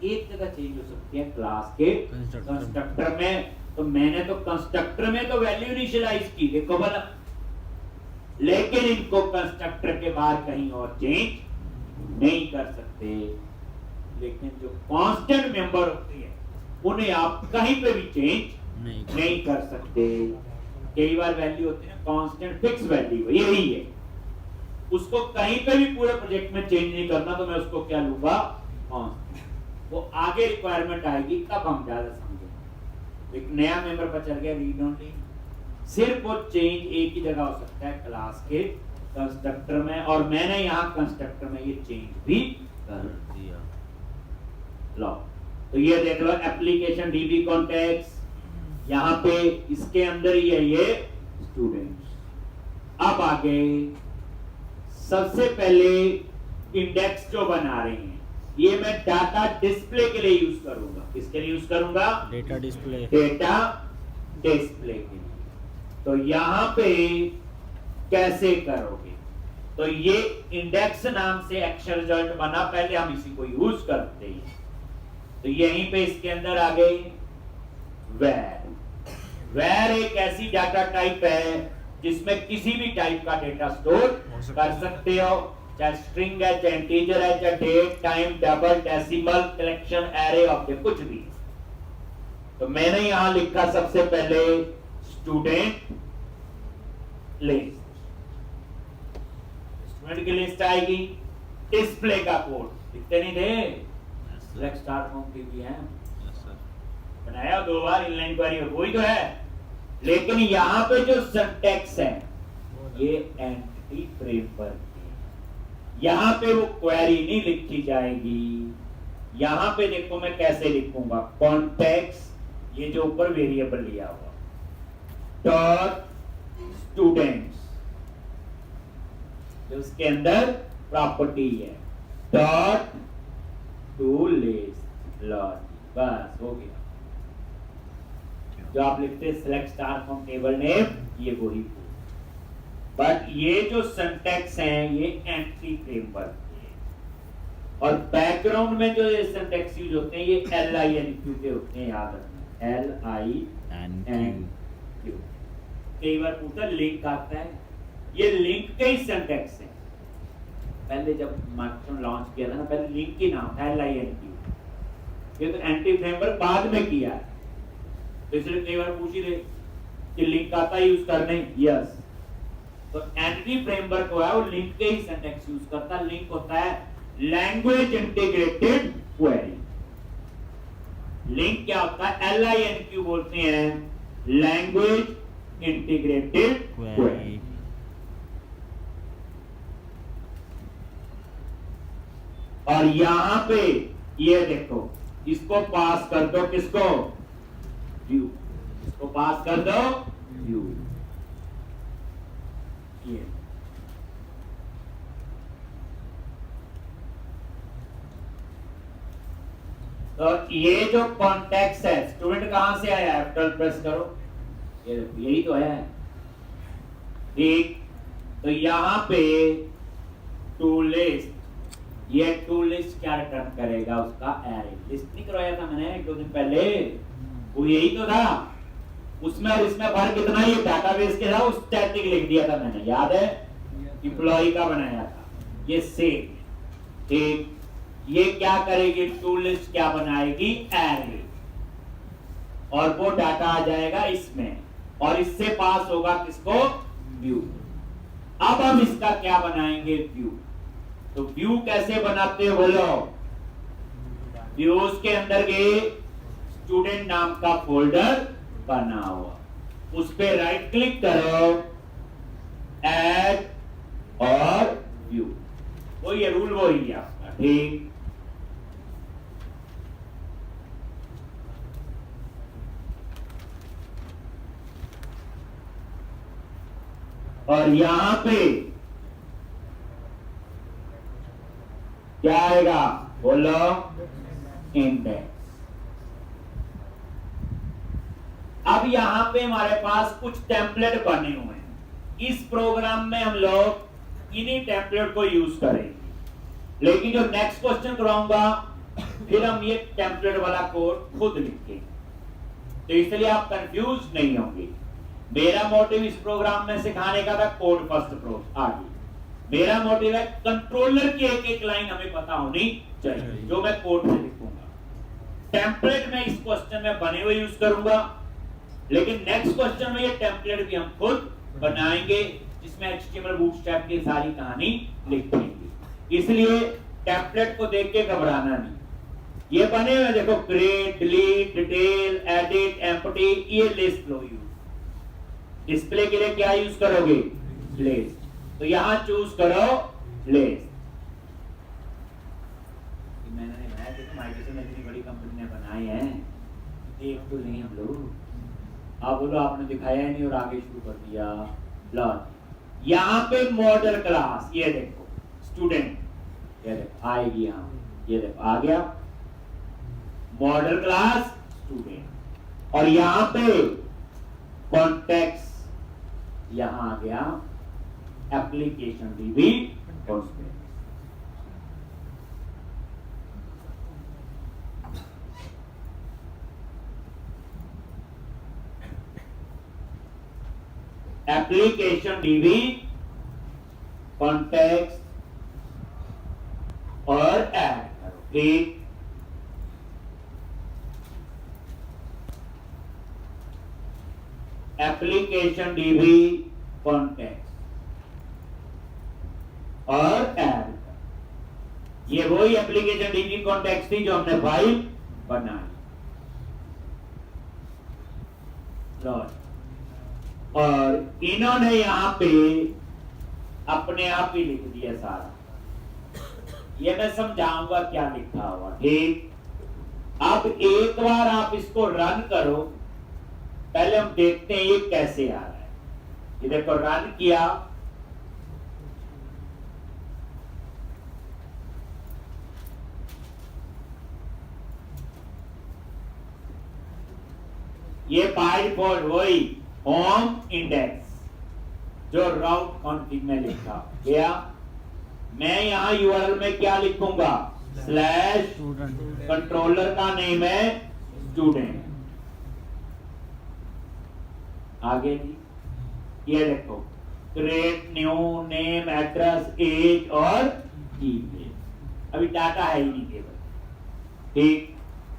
एक जगह चेंज हो सकती है क्लास के कंस्ट्रक्टर में। तो मैंने तो कंस्ट्रक्टर में तो वैल्यू इनिशियलाइज की, देखो भला, लेकिन इनको कंस्ट्रक्टर के बाहर कहीं और चेंज नहीं कर सकते। लेकिन जो कांस्टेंट मेंबर होती है उन्हें आप कहीं पे भी चेंज नहीं कर सकते। कई बार वैल्यू होती है कांस्टेंट फिक्स वैल्यू, यही है, उसको कहीं पे भी पूरे प्रोजेक्ट में चेंज नहीं करना, तो मैं उसको क्या लूंगा? कांस्टेंट। वो आगे रिक्वायरमेंट आएगी तब हम ज्यादा समझेंगे। एक नया मेंबर पर चल गया रीड ओनली, सिर्फ वो चेंज एक ही जगह हो सकता है क्लास के कंस्ट्रक्टर में, और मैंने यहाँ कंस्ट्रक्टर में ये चेंज भी कर दिया। लो तो ये देख लो एप्लीकेशन डीबी कॉन्टेक्स्ट, यहाँ पे इसके अंदर ही है ये स्टूडेंट्स। अब आगे सबसे पहले इंडेक्स जो बना रहे हैं ये मैं डाटा डिस्प्ले के लिए यूज करूंगा। किसके लिए यूज करूंगा? Data display. डेटा डिस्प्ले के लिए। तो यहां पे कैसे करोगे? तो ये इंडेक्स नाम से एक्शन रिजल्ट बना, पहले हम इसी को यूज करते हैं। तो यहीं पे इसके अंदर आ गए वेर। वेर एक ऐसी डाटा टाइप है जिसमें किसी भी टाइप का डेटा स्टोर कर सकते हो, चाहे स्ट्रिंग है, चाहे इंटीजर है, चाहे date, time, double, decimal, collection, array, object, कुछ भी। तो मैंने यहां लिखा सबसे पहले स्टूडेंट लिस्ट। स्टूडेंट की लिस्ट आएगी, डिस्प्ले का कोड लिखते नहीं थे, सिलेक्ट स्टार्ट फ्रॉम टीबीएम बनाया 2 बार इनलाइन क्वेरी, वही तो है। लेकिन यहां पे जो सिंटैक्स है ये एंटिटी फ्रेमवर्क है, यहां पे वो क्वेरी नहीं लिखी जाएगी। यहां पे देखो मैं कैसे लिखूंगा, कॉन्टेक्स्ट, ये जो ऊपर वेरिएबल लिया हुआ, डॉट स्टूडेंट्स, जो उसके अंदर प्रॉपर्टी है, डॉट टू लिस्ट लॉजिक, बस हो गया। जो आप लिखते select star from table name, ये वही। बट ये जो सिंटैक्स है ये एंटिटी फ्रेमवर्क है, और बैकग्राउंड में जो ये सिंटैक्स यूज होते हैं ये LINQ के होते हैं, याद रखना LINQ। कई बार पूछा लिंक आता है, ये लिंक के ही सिंटैक्स है। पहले जब माइक्रोसॉफ्ट लॉन्च किया था ना, पहले लिंक ही नाम था LINQ, ये तो एंटिटी फ्रेमवर्क बाद में किया है। तो इसलिए कई बार पूछ ही रहे कि लिंक आता है यूज करने, यस। तो एंटिटी फ्रेमवर्क हुआ है वो लिंक के ही सिंटैक्स यूज करता है। लिंक होता है लैंग्वेज इंटीग्रेटेड क्वेरी। लिंक क्या होता है? LINQ बोलते हैं, लैंग्वेज इंटीग्रेटेड क्वेरी। और यहां पे ये देखो, इसको पास कर दो, किसको? व्यू। इसको पास कर दो व्यू। ये तो ये जो कॉन्टेक्स्ट है, स्टूडेंट कहां से आया? F12 प्रेस करो, ये यही तो है, ठीक। तो यहां पे टू लिस्ट, ये टू लिस्ट क्या रिटर्न करेगा? उसका एरे। लिस्ट नहीं करवाया था मैंने 2 दिन पहले, वो यही तो था। उसमें और इसमें फर्क कितना? ये डाटाबेस के था, उस स्टैटिक लिख दिया था मैंने, याद है? एम्प्लॉय का बनाया था, ये सेम, ठीक। ये क्या करेगी? टू लिस्ट क्या बनाएगी? एरे, और वो डाटा आ जाएगा इसमें, और इससे पास होगा किसको? व्यू। अब हम इसका क्या बनाएंगे? व्यू। तो व्यू कैसे बनाते हो बोलो? व्यूज के अंदर गए, स्टूडेंट नाम का फोल्डर बना हुआ, उस पे राइट क्लिक करो, ऐड और व्यू, वो ये रूल वो ही है आपका, ठीक। और यहां पे क्या आएगा बोलो? इंडेक्स। अब यहां पे हमारे पास कुछ टेम्पलेट बने हुए हैं, इस प्रोग्राम में हम लोग इन्हीं टेम्पलेट को यूज करेंगे। लेकिन जो नेक्स्ट क्वेश्चन कराऊंगा फिर हम ये टेम्पलेट वाला कोड खुद लिखेंगे, तो इसलिए आप कंफ्यूज नहीं होंगे। मेरा मोटिव इस प्रोग्राम में सिखाने का था कोड फर्स्ट अप्रोच, आगे मेरा मोटिव है कंट्रोलर की एक एक लाइन हमें पता होनी चाहिए, जो मैं कोड में लिखूंगा। टेम्पलेट में इस क्वेश्चन में बने हुए यूज करूंगा, लेकिन नेक्स्ट क्वेश्चन में ये टेम्पलेट भी हम खुद बनाएंगे, जिसमें HTML बूटस्ट्रैप की सारी कहानी लिखेंगे। इसलिए टेम्पलेट को देख के घबराना नहीं, ये बने हुए देखो, create, delete, detail, edit, empty, ये लिस्ट लो यूज। डिस्प्ले के लिए क्या यूज करोगे? लिस्ट। तो यहां चूज करो लिस्ट। मैंने बनाया, देखो माइक्रोसॉफ्ट ने इतनी बड़ी कंपनी ने बनाई है, देख तो नहीं हम लोग। आप बोलो आपने दिखाया ही नहीं और आगे शुरू कर दिया। लो यहाँ पे मॉडल क्लास, ये देखो स्टूडेंट, ये देखो आएगी यहाँ, ये देखो आ गया मॉडल क्लास स्टूडेंट। और यहाँ पे कॉन्टेक्स्ट, यहाँ आ गया application DB context. Application DB context और ऐड करो, ठीक। एप्लीकेशन डीबी कॉन्टेक्स्ट और ऐड करो। ये वही एप्लीकेशन डीबी कॉन्टेक्स्ट थी जो हमने फाइल बनाई। और इन्होंने यहां पे अपने आप ही लिख दिया सारा। ये मैं समझाऊंगा क्या लिखा हुआ, ठीक। अब एक बार आप इसको रन करो, पहले हम देखते हैं ये कैसे आ रहा है। ये देखो रन किया, ये बाय डिफॉल्ट वही होम इंडेक्स जो राउट कॉन्फिग में लिखा गया। मैं यहां यूआरएल में क्या लिखूंगा? स्लैश कंट्रोलर का नेम है स्टूडेंट। आगे जी ये देखो, create new name, address, age और ईमेल। अभी डाटा है ही नहीं केवल, ठीक।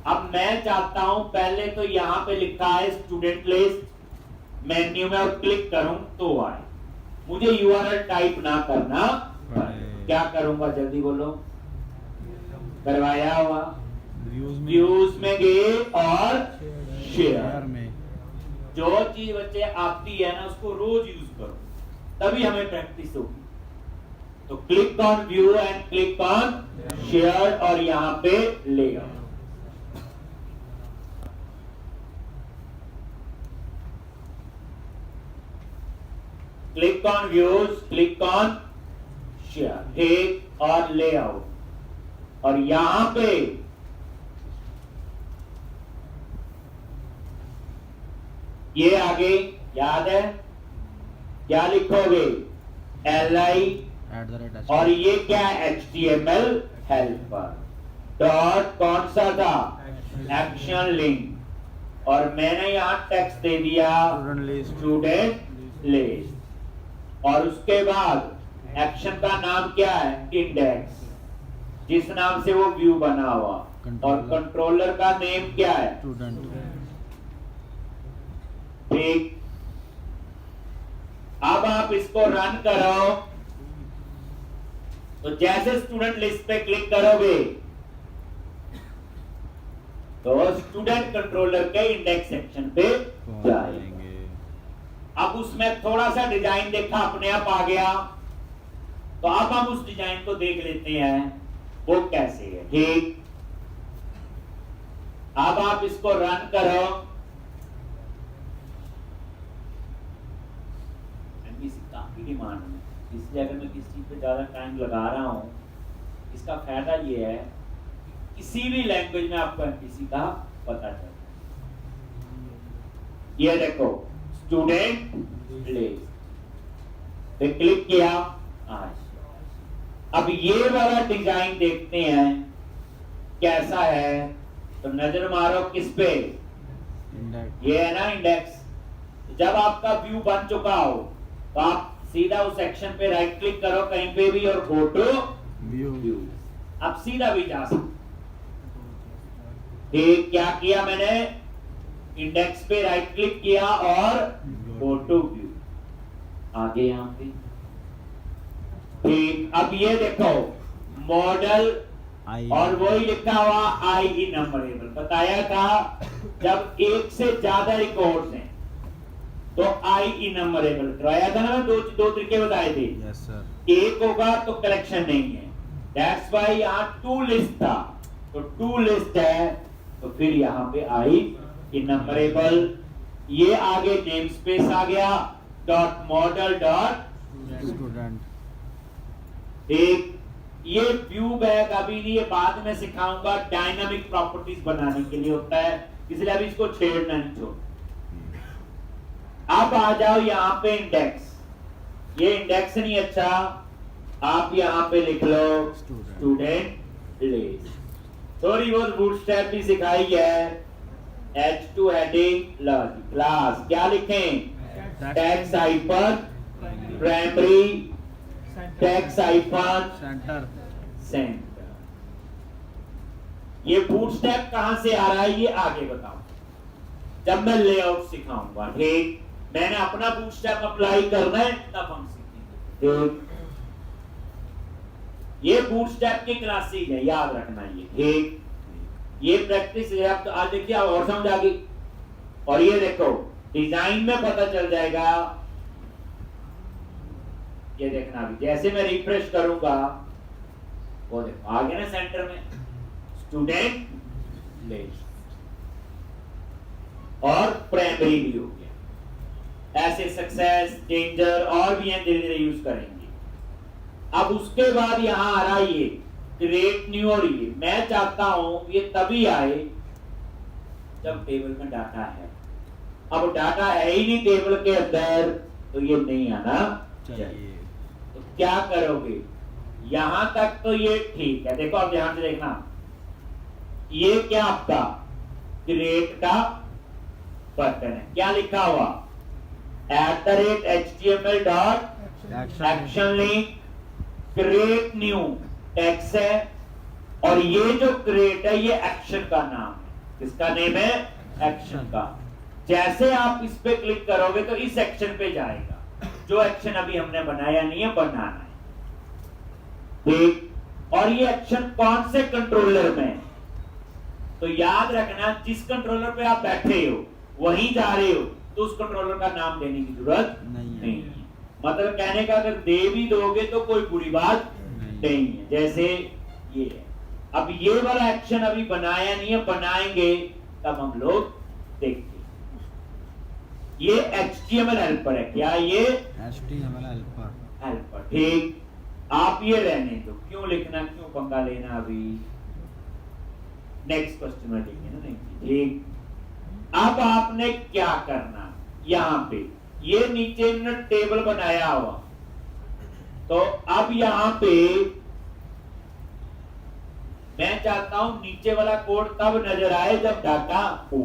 अब मैं चाहता हूं पहले तो यहां पे लिखा है स्टूडेंट लिस्ट, मेन्यू में और क्लिक करूं तो आए। मुझे यूआरएल टाइप ना करना पड़े। क्या करूंगा जल्दी बोलो? करवाया हुआ व्यूज में गए और शेयर में। जो चीज बच्चे आती है ना उसको रोज यूज करो, तभी हमें प्रैक्टिस होगी। तो click on view and click on share और यहां पे ले आओ। Click on views, click on share, ठीक। और लेआउट, और यहां पे ये आगे याद है क्या लिखोगे? li और ये क्या? HTML हेल्पर डॉट कौन सा था? Action link. और मैंने यहां टेक्स्ट दे दिया स्टूडेंट लिस्ट। और उसके बाद एक्शन का नाम क्या है? इंडेक्स, जिस नाम से वो व्यू बना हुआ। और कंट्रोलर का नेम क्या है? स्टूडेंट, ठीक। अब आप इसको रन करो तो जैसे स्टूडेंट लिस्ट पे क्लिक करोगे तो स्टूडेंट कंट्रोलर के इंडेक्स सेक्शन पे जाएंगे। अब उसमें थोड़ा सा डिजाइन देखा, अपने आप आ गया। तो अब हम उस डिजाइन को देख लेते हैं वो कैसे है, ठीक। अब आप इसको रन करो। काफी डिमांड है, इसलिए अगर मैं किसी चीज पे ज्यादा टाइम लगा रहा हूं, इसका फायदा ये है किसी भी लैंग्वेज में आपको एमपीसी का पता चले। ये देखो स्टूडेंट लिस्ट पे क्लिक किया। अब ये वाला डिजाइन देखते हैं कैसा है। तो नजर मारो किस पे? ये है ना इंडेक्स। जब आपका व्यू बन चुका हो तो आप सीधा उस सेक्शन पे राइट क्लिक करो कहीं पे भी और गो टू व्यू। अब सीधा भी जा सकते। क्या किया मैंने? इंडेक्स पे राइट क्लिक किया और गो टू व्यू, आगे यहां पे, ठीक। अब ये देखो मॉडल आई और वही लिखा हुआ आई इनमरेबल। बताया था जब एक से ज्यादा रिकॉर्ड्स हैं तो आई इनमरेबल कराया था ना, दो तरीके बताए थे। Yes sir. एक होगा तो कलेक्शन नहीं है, दैट्स व्हाई यहाँ टू लिस्ट था, तो टू लिस्ट है तो फिर यहाँ पे आई इनमरेबल। ये आगे नेम स्पेस आ गया डॉट मॉडल डॉट स्टूडेंट। एक ये व्यू बैग अभी नहीं, ये बाद में सिखाऊंगा, डायनामिक प्रॉपर्टीज बनाने के लिए होता है, इसलिए अभी इसको छेड़ना नहीं छोड़। अब आ जाओ यहाँ पे इंडेक्स, ये इंडेक्स नहीं अच्छा, आप यहाँ पे लिख लो स्टूडेंट लिस्ट। थोड़ी बहुत बूटस्ट्रैप भी सिखाई है, H2 हेडिंग क्लास क्या लिखें, tax hyphen primary tax hyphen centre centre. ये बूटस्ट्रैप कहां से आ रहा है ये आगे बताऊं जब मैं लेआउट सिखाऊंगा। ठीक, मैंने अपना बूटस्ट्रैप अप्लाई करना है तब हम सीखेंगे। ठीक, ये बूटस्ट्रैप की क्लासेस है, याद रखना ये। ठीक, ये प्रैक्टिस है, आप तो आज देखिए आप और समझ आ गई। और ये देखो डिजाइन में पता चल जाएगा, ये देखना अभी जैसे मैं रिफ्रेश करूंगा वो देखो आ गया ना सेंटर में स्टूडेंट लिस्ट और प्राइमरी भी हो गया। ऐसे सक्सेस डेंजर और भी हैं, धीरे धीरे यूज करेंगे। अब उसके बाद यहां आ रहा है ये क्रिएट न्यू, और ये मैं चाहता हूं ये तभी आए जब टेबल में डाटा है। अब डाटा है ही नहीं टेबल के अंदर तो ये नहीं आना चाहिए। तो क्या करोगे, यहां तक तो ये ठीक है। देखो अब ध्यान से देखना, ये क्या आपका क्रिएट का बटन है, क्या लिखा हुआ @html dot action link create new text है, और ये जो क्रिएट है ये एक्शन का नाम है। किसका नेम है, एक्शन का। जैसे आप इस पे क्लिक करोगे तो इस एक्शन पे जाएगा, जो एक्शन अभी हमने बनाया नहीं है, बनाना है। ठीक, और ये एक्शन कौन से कंट्रोलर में, तो याद रखना जिस कंट्रोलर पे आप बैठे हो वहीं जा रहे हो, तो उस कंट्रोलर का नाम देने की जरूरत नहीं है। मतलब कहने का अगर दे भी दोगे तो कोई बुरी बात नहीं है। जैसे ये है, अब ये वाला एक्शन अभी बनाया नहीं है, बनाएंगे तब हम लोग देखते। ये HTML हेल्पर है, क्या ये HTML हेल्पर। ठीक, आप ये रहने दो, क्यों लिखना, क्यों पंगा लेना, अभी नेक्स्ट क्वेश्चन में लेंगे ना। नहीं ठीक, अब आपने क्या करना, यहां पे ये नीचे ने टेबल बनाया हुआ, तो अब यहां पे मैं चाहता हूं नीचे वाला कोड तब नजर आए जब डाटा हो।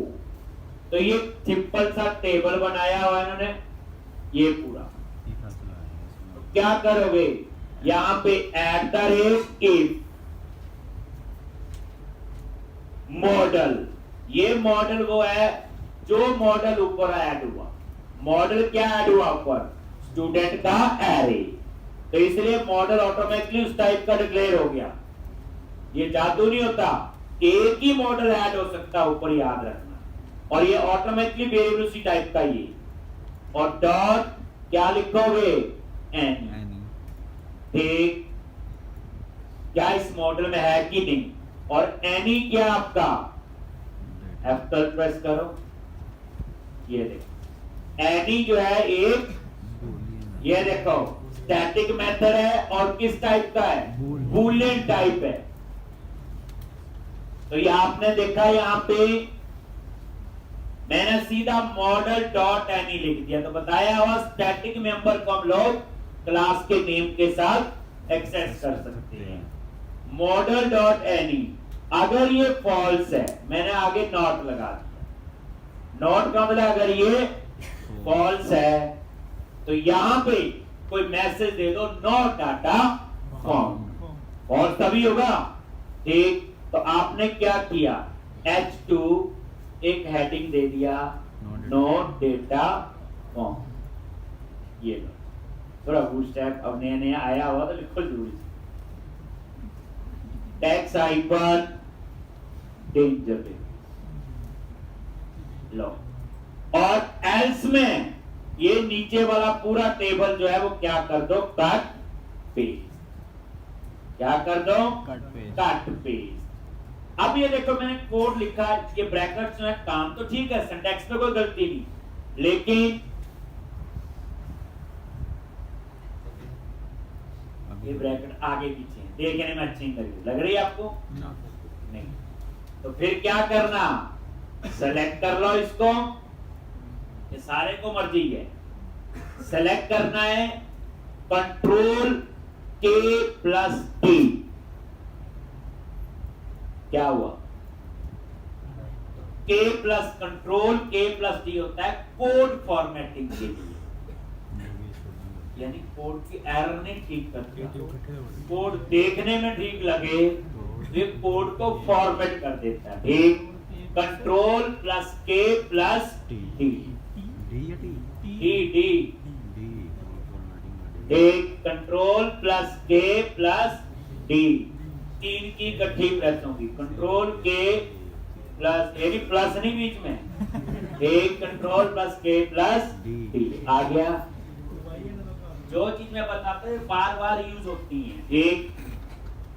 तो ये सिंपल सा टेबल बनाया हुआ इन्होंने, ये पूरा। तो क्या करोगे, यहां पे @if मॉडल, ये मॉडल वो है जो मॉडल ऊपर ऐड हुआ। मॉडल क्या ऐड हुआ ऊपर, स्टूडेंट का एरे, तो इसलिए मॉडल ऑटोमेटिकली उस टाइप का डिक्लेयर हो गया। ये जादू नहीं होता, एक ही मॉडल ऐड हो सकता ऊपर, याद रखना। और ये ऑटोमेटिकली वेरिएबल उसी टाइप का ये, और डॉट क्या लिखोगे, एनी। ठीक, क्या इस मॉडल में है कि नहीं, और एनी क्या आपका, F12 प्रेस करो, ये देखो एनी जो है एक, ये देखो स्टैटिक मेथड है और किस टाइप का है, बूलियन टाइप है। तो ये आपने देखा यहां पे मैंने सीधा मॉडल डॉट एनी लिख दिया, तो बताया हुआ स्टैटिक मेंबर को हम लोग क्लास के नेम के साथ एक्सेस कर सकते हैं। मॉडल डॉट एनी, अगर ये फॉल्स है, मैंने आगे नॉट लगा दिया। नॉट का मतलब अगर ये फॉल्स है तो यहां पे कोई मैसेज दे दो, नॉट डाटा फाउंड, फॉल्स तभी होगा। ठीक, तो आपने क्या किया, H2 एक हेडिंग दे दिया, नोट डेटा फाउंड। ये लो, थोड़ा बूटस्ट्रैप अब नया नया आया हुआ तो लिखो जरूरी। टैक्स हाइपर डेंजर लो, और एल्स में ये नीचे वाला पूरा टेबल जो है वो क्या कर दो, कट पेस्ट। क्या कर दो, कट पेस्ट। अब ये देखो मैंने कोड लिखा, ये ब्रैकेट्स में काम तो ठीक है, सिंटैक्स में कोई गलती नहीं, लेकिन ये ब्रैकेट आगे पीछे देखने में अच्छी नहीं लग रही आपको? नहीं। तो फिर क्या करना, सेलेक्ट कर लो इसको, ये सारे को मर्जी है, सेलेक्ट करना है कंट्रोल के प्लस टी। क्या हुआ, के प्लस कंट्रोल के प्लस टी होता है कोड फॉर्मेटिंग के लिए, यानी कोड की एरर नहीं ठीक करता, कोड देखने में ठीक लगे ये कोड को फॉर्मेट कर देता है। ठीक, कंट्रोल प्लस के प्लस टी, कंट्रोल प्लस के प्लस डी, तीन की इकट्ठी प्रेस होगी, कंट्रोल के प्लस, ये प्लस नहीं बीच में, एक कंट्रोल प्लस के प्लस डी आ गया। जो चीज मैं बताता हूँ बार बार यूज होती है। ठीक,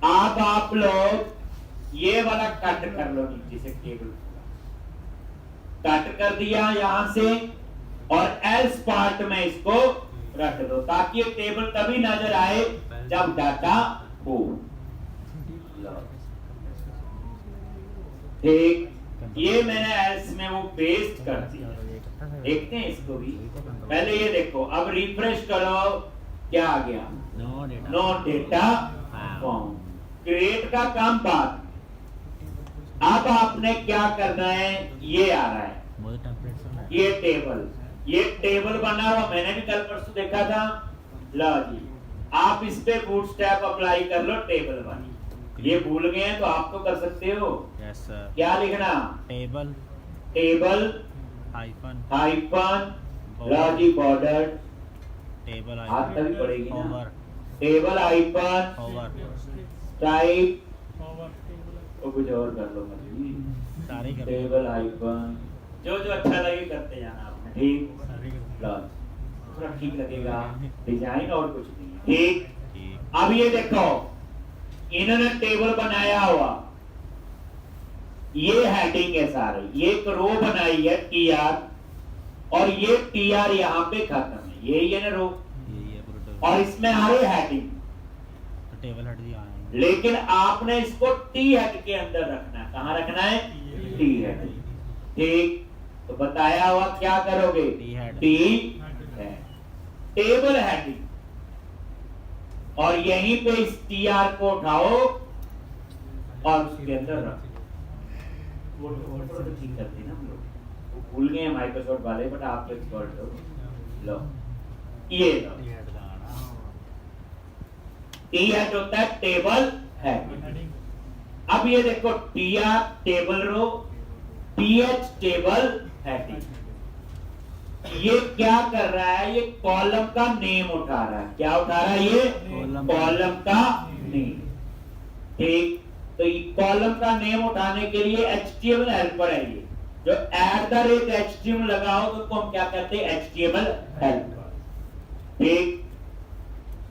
अब आप लोग ये वाला कट कर लो, नीचे से टेबल कट कर दिया यहां से, और एल्स पार्ट में इसको रख दो, ताकि ये टेबल तभी नजर आए जब डाटा हो। ठीक, ये मैंने एल्स में वो पेस्ट कर दिया। देखते हैं इसको भी, पहले ये देखो, अब रिफ्रेश करो, क्या आ गया, नो डेटा फाउंड। क्रिएट का काम बाद, अब आपने क्या करना है, ये आ रहा है, ये टेबल बना हुआ, मैंने भी कल परसों देखा था। लो जी, आप इस पे बूटस्ट्रैप अप्लाई कर लो, टेबल बनी। ये भूल गए हैं तो आप तो कर सकते हो। Yes sir. क्या लिखना, table hyphen logy border, table हाथ तक पड़ेगी ना, टेबल हाइफन टाइप, तो कुछ और कर लो मत, टेबल हाइफन जो जो अच्छा लगे करते जाना आपने। ठीक, थोड़ा ठीक लगेगा डिजाइन, और कुछ नहीं। ठीक, अब ये देखो, इन्होंने टेबल बनाया हुआ, ये हेडिंग है सारे, ये एक रो बनाई है टीआर, और ये टीआर यहाँ पे खत्म है, यही है ना रो, और इसमें आ रही हेडिंग, टेबल हेड दिया है, लेकिन आपने इसको टी हेड के अंदर रखना है। कहाँ रखना है, टी हेड। ठीक, तो बताया हुआ क्या करोगे, टी हेड, टेबल हेडिंग, और यहीं पे इस टीआर को उठाओ और उसके अंदर रखो। वो तो ठीक करते ना हम लोग, वो भूल गए माइक्रोसॉफ्ट वाले, बट आप तो एक्सपर्ट हो। लो, ये लो, टी हेड होता है टेबल हेड। अब ये देखो, TR table row, TH table heading, ये क्या कर रहा है, ये कॉलम का नेम उठा रहा है। क्या उठा रहा है, ये कॉलम का नेम। ठीक, तो ये कॉलम का नेम उठाने के लिए HTML हेल्पर है, ये जो @HTML लगाओ तो हम क्या कहते हैं, HTML हेल्पर। ठीक,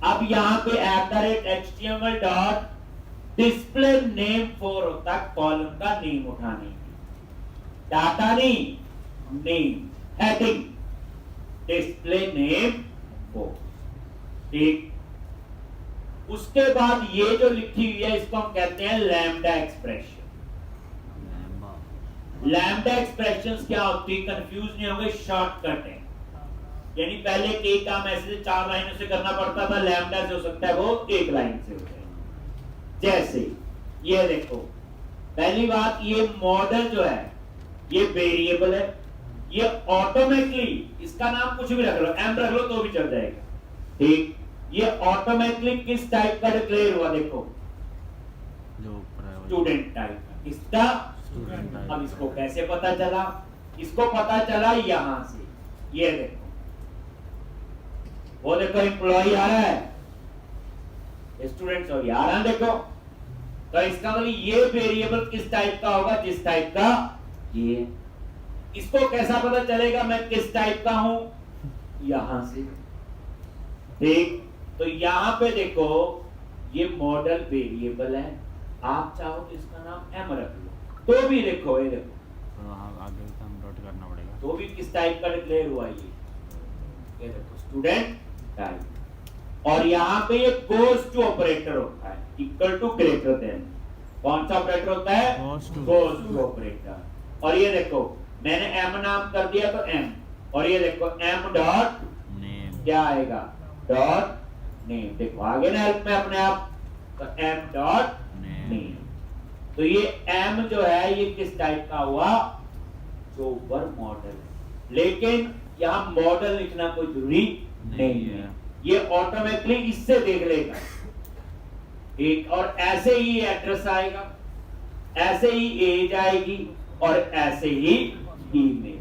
अब यहाँ पे @HTML dot display name for होता है कॉलम का नेम उठाने की, डाटा नहीं, name, heading, display name for. ठीक, उसके बाद ये जो लिखी हुई है इसको हम कहते हैं लैम्डा एक्सप्रेशन। लैम्डा एक्सप्रेशंस क्या होती है, कंफ्यूज नहीं होंगे, शॉर्टकट है, यानी पहले के काम ऐसे 4 लाइनों से करना पड़ता था, लैम्डा से हो सकता है वो 1 लाइन से हो जाए। जैसे ये देखो, पहली बात, ये मॉडल जो है ये वेरिएबल है, ये ऑटोमेटिकली, इसका नाम कुछ भी रख लो, एम रख लो तो भी चल जाएगा। ठीक, ये ऑटोमेटिकली किस टाइप का डिक्लेयर हुआ, देखो स्टूडेंट टाइप का, किसका, अब इसको कैसे पता चला, इसको पता चला यहां से, ये देखो, वो देखो एम्प्लॉई आ रहा है, स्टूडेंट्स हो आ रहा है, देखो तो इसका मतलब ये वेरिएबल किस टाइप का होगा, जिस टाइप का ये। इसको कैसा पता चलेगा मैं किस टाइप का हूं, यहां से। ठीक, तो यहां पे देखो ये मॉडल वेरिएबल है, आप चाहो तो इसका नाम एम रख लो तो भी देखो, ये देखो आगे कन्वर्ट करना पड़ेगा तो भी किस टाइप का डिक्लेयर हुआ ये देखो स्टूडेंट टाइप। और यहाँ पे ये गोज टू ऑपरेटर होता है, इक्वल टू ग्रेटर देन। कौन सा ऑपरेटर होता है, गोज टू ऑपरेटर। और ये देखो मैंने एम नाम कर दिया तो एम, और ये देखो एम डॉट नेम क्या आएगा, डॉट नेम। देखो आगे ना हेल्प में अपने आप, तो एम डॉट नेम। तो ये एम जो है ये किस टाइप का हुआ, जो ऊपर मॉडल है। लेकिन यहाँ मॉडल लिखना कोई जरूरी नहीं है, ये ऑटोमेटिकली इससे देख लेगा। एक और ऐसे ही एड्रेस आएगा, ऐसे ही एज आएगी, और ऐसे ही ईमेल।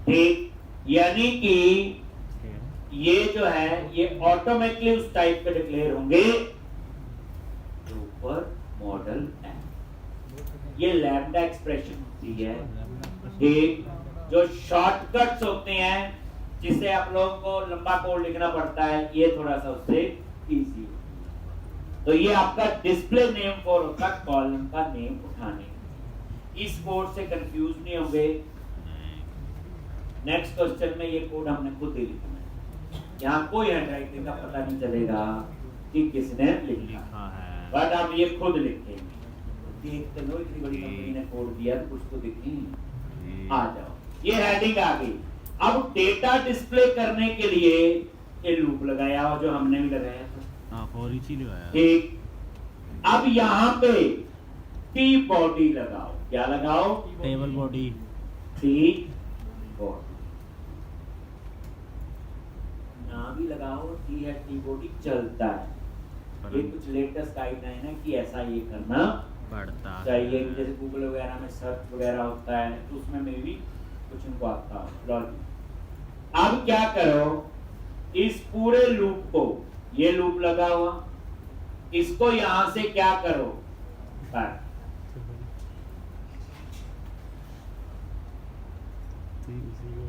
ठीक, यानी कि ये जो है ये ऑटोमेटिकली उस टाइप के डिक्लेयर होंगे जो ऊपर मॉडल है। ये लैम्डा एक्सप्रेशन होती है, ठीक, जो शॉर्टकट्स होते हैं जिससे आप लोगों को लंबा कोड लिखना पड़ता है, ये थोड़ा सा उससे इजी। तो ये आपका डिस्प्ले नेम फॉर होता है कॉलम का नेम उठाने। इस कोड से कंफ्यूज नहीं होंगे। नेक्स्ट क्वेश्चन में ये कोड हमने खुद ही लिखना है, यहाँ कोई हैंडराइटिंग का पता नहीं चलेगा कि किसने लिखा है, बट आप ये खुद लिखेंगे। देखते लो इतनी बड़ी कंपनी ने कोड दिया तो कुछ तो दिखें। आ जाओ, ये हेडिंग आ गई। अब डेटा डिस्प्ले करने के लिए ये लूप लगाया और जो हमने भी लगाया था, फॉर ईच ही लगाया। ठीक, अब यहाँ पे टी बॉडी लगाओ। क्या लगाओ, टेबल बॉडी, टी बॉडी ना भी लगाओ, टी है टी बॉडी चलता है। ये कुछ लेटेस्ट गाइडलाइन है कि ऐसा ये करना पड़ता चाहिए। जैसे गूगल वगैरह में सर्च वगैरह होता है तो उसमें में भी कुछ इनको आता है लॉजिक। अब क्या करो, इस पूरे लूप को, ये लूप लगा हुआ, इसको यहां से क्या करो,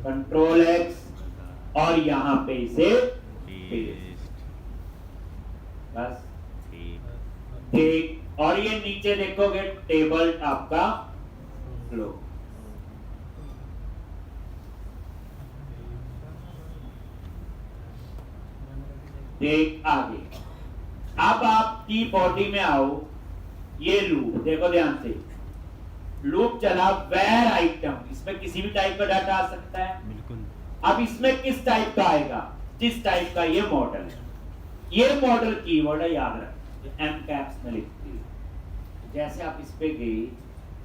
कंट्रोल एक्स, और यहां पे इसे पेस्ट, बस। ठीक, और ये नीचे देखोगे टेबल आपका फ्लो। ठीक, आगे अब आप की बॉडी में आओ। ये लूप देखो ध्यान से, लूप चला वेयर आइटम, इसमें किसी भी टाइप का डाटा आ सकता है। बिल्कुल। अब इसमें किस टाइप का आएगा, जिस टाइप का ये मॉडल है। ये मॉडल कीवर्ड है, याद रख, एम कैप्स में लिखती है। जैसे आप इस पे गए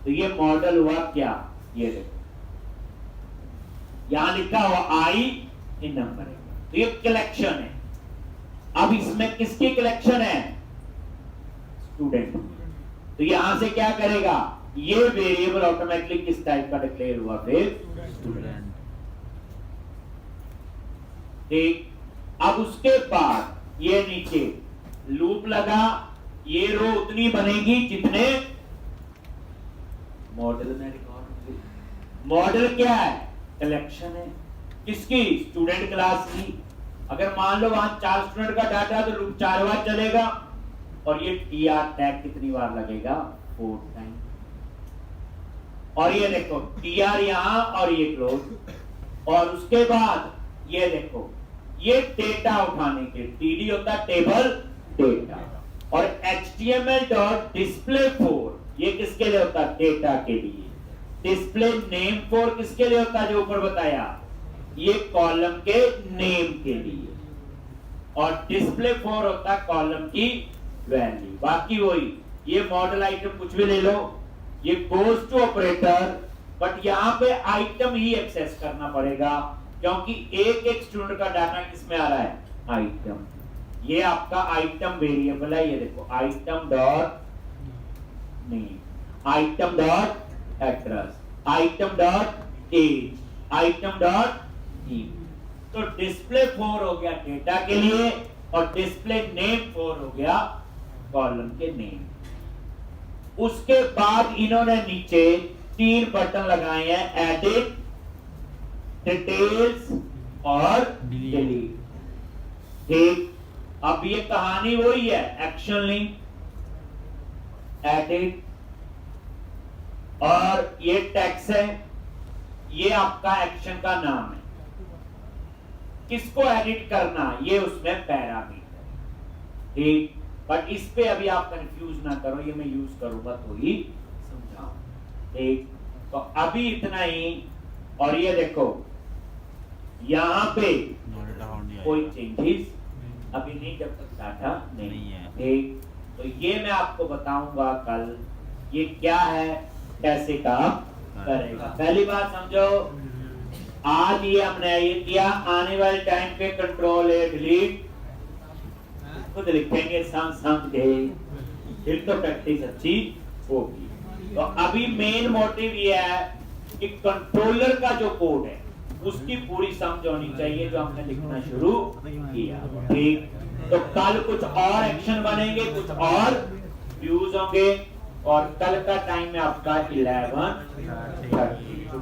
तो ये मॉडल हुआ क्या, ये देखो यहां लिखा हुआ आई इन नंबर, तो ये कलेक्शन है। अब इसमें किसकी कलेक्शन है, स्टूडेंट। तो यहां से क्या करेगा, ये वेरिएबल ऑटोमेटिकली किस टाइप का डिक्लेयर हुआ, फिर स्टूडेंट। ठीक, अब उसके बाद ये नीचे लूप लगा, ये रो उतनी बनेगी जितने मॉडल में रिकॉर्ड होंगे। मॉडल क्या है, कलेक्शन है, किसकी, स्टूडेंट क्लास की। अगर मान लो वहां 4 स्टूडेंट का डाटा है तो लूप 4 बार चलेगा, और ये टीआर टैग कितनी बार लगेगा, 4 टाइम। और ये देखो टीआर यहां और ये क्लोज। और उसके बाद ये देखो ये डेटा उठाने के, टीडी होता है टेबल डेटा, और html डॉट डिस्प्ले फॉर ये किसके लिए होता है, डेटा के लिए। डिस्प्ले नेम फॉर किसके लिए होता है, जो ऊपर बताया, ये कॉलम के नेम के लिए। और डिस्प्ले फॉर होता है कॉलम की वैल्यू। बाकी वही, ये मॉडल आइटम कुछ भी ले लो, ये गोज टू ऑपरेटर, बट यहाँ पे आइटम ही एक्सेस करना पड़ेगा, क्योंकि एक एक स्टूडेंट का डाटा किसमें आ रहा है, आइटम। ये आपका आइटम वेरिएबल है, ये देखो item dot name, item dot address, item dot age, item dot email. तो डिस्प्ले 4 हो गया डेटा के लिए, और डिस्प्ले नेम 4 हो गया कॉलम के नेम। उसके बाद इन्होंने नीचे 3 बटन लगाए हैं, एडिट, डिटेल्स और डिलीट। ठीक, अब ये कहानी वही है, एक्शन लिंक, एडिट, और ये टेक्स्ट है, ये आपका एक्शन का नाम है। किसको एडिट करना, ये उसमें पैरामीटर। ठीक, बट इस पे अभी आप कंफ्यूज ना करो, ये मैं यूज करूंगा तो ही समझाऊं। ठीक, तो अभी इतना ही। और ये देखो यहां पे कोई चेंजेस अभी नहीं, जब तक डाटा नहीं है। ठीक, तो ये मैं आपको बताऊंगा कल ये क्या है, कैसे काम करेगा। पहली बात समझो, आज ये हमने ये किया, आने वाले टाइम पे कंट्रोल ए डिलीट खुद लिखेंगे समझ के, फिर तो प्रैक्टिस अच्छी होगी। तो अभी मेन मोटिव ये है कि कंट्रोलर का जो कोड है उसकी पूरी समझ होनी चाहिए जो हमने लिखना शुरू किया। ठीक, तो कल कुछ और एक्शन बनेंगे, कुछ और व्यूज होंगे, और कल का टाइम है आपका 11:30।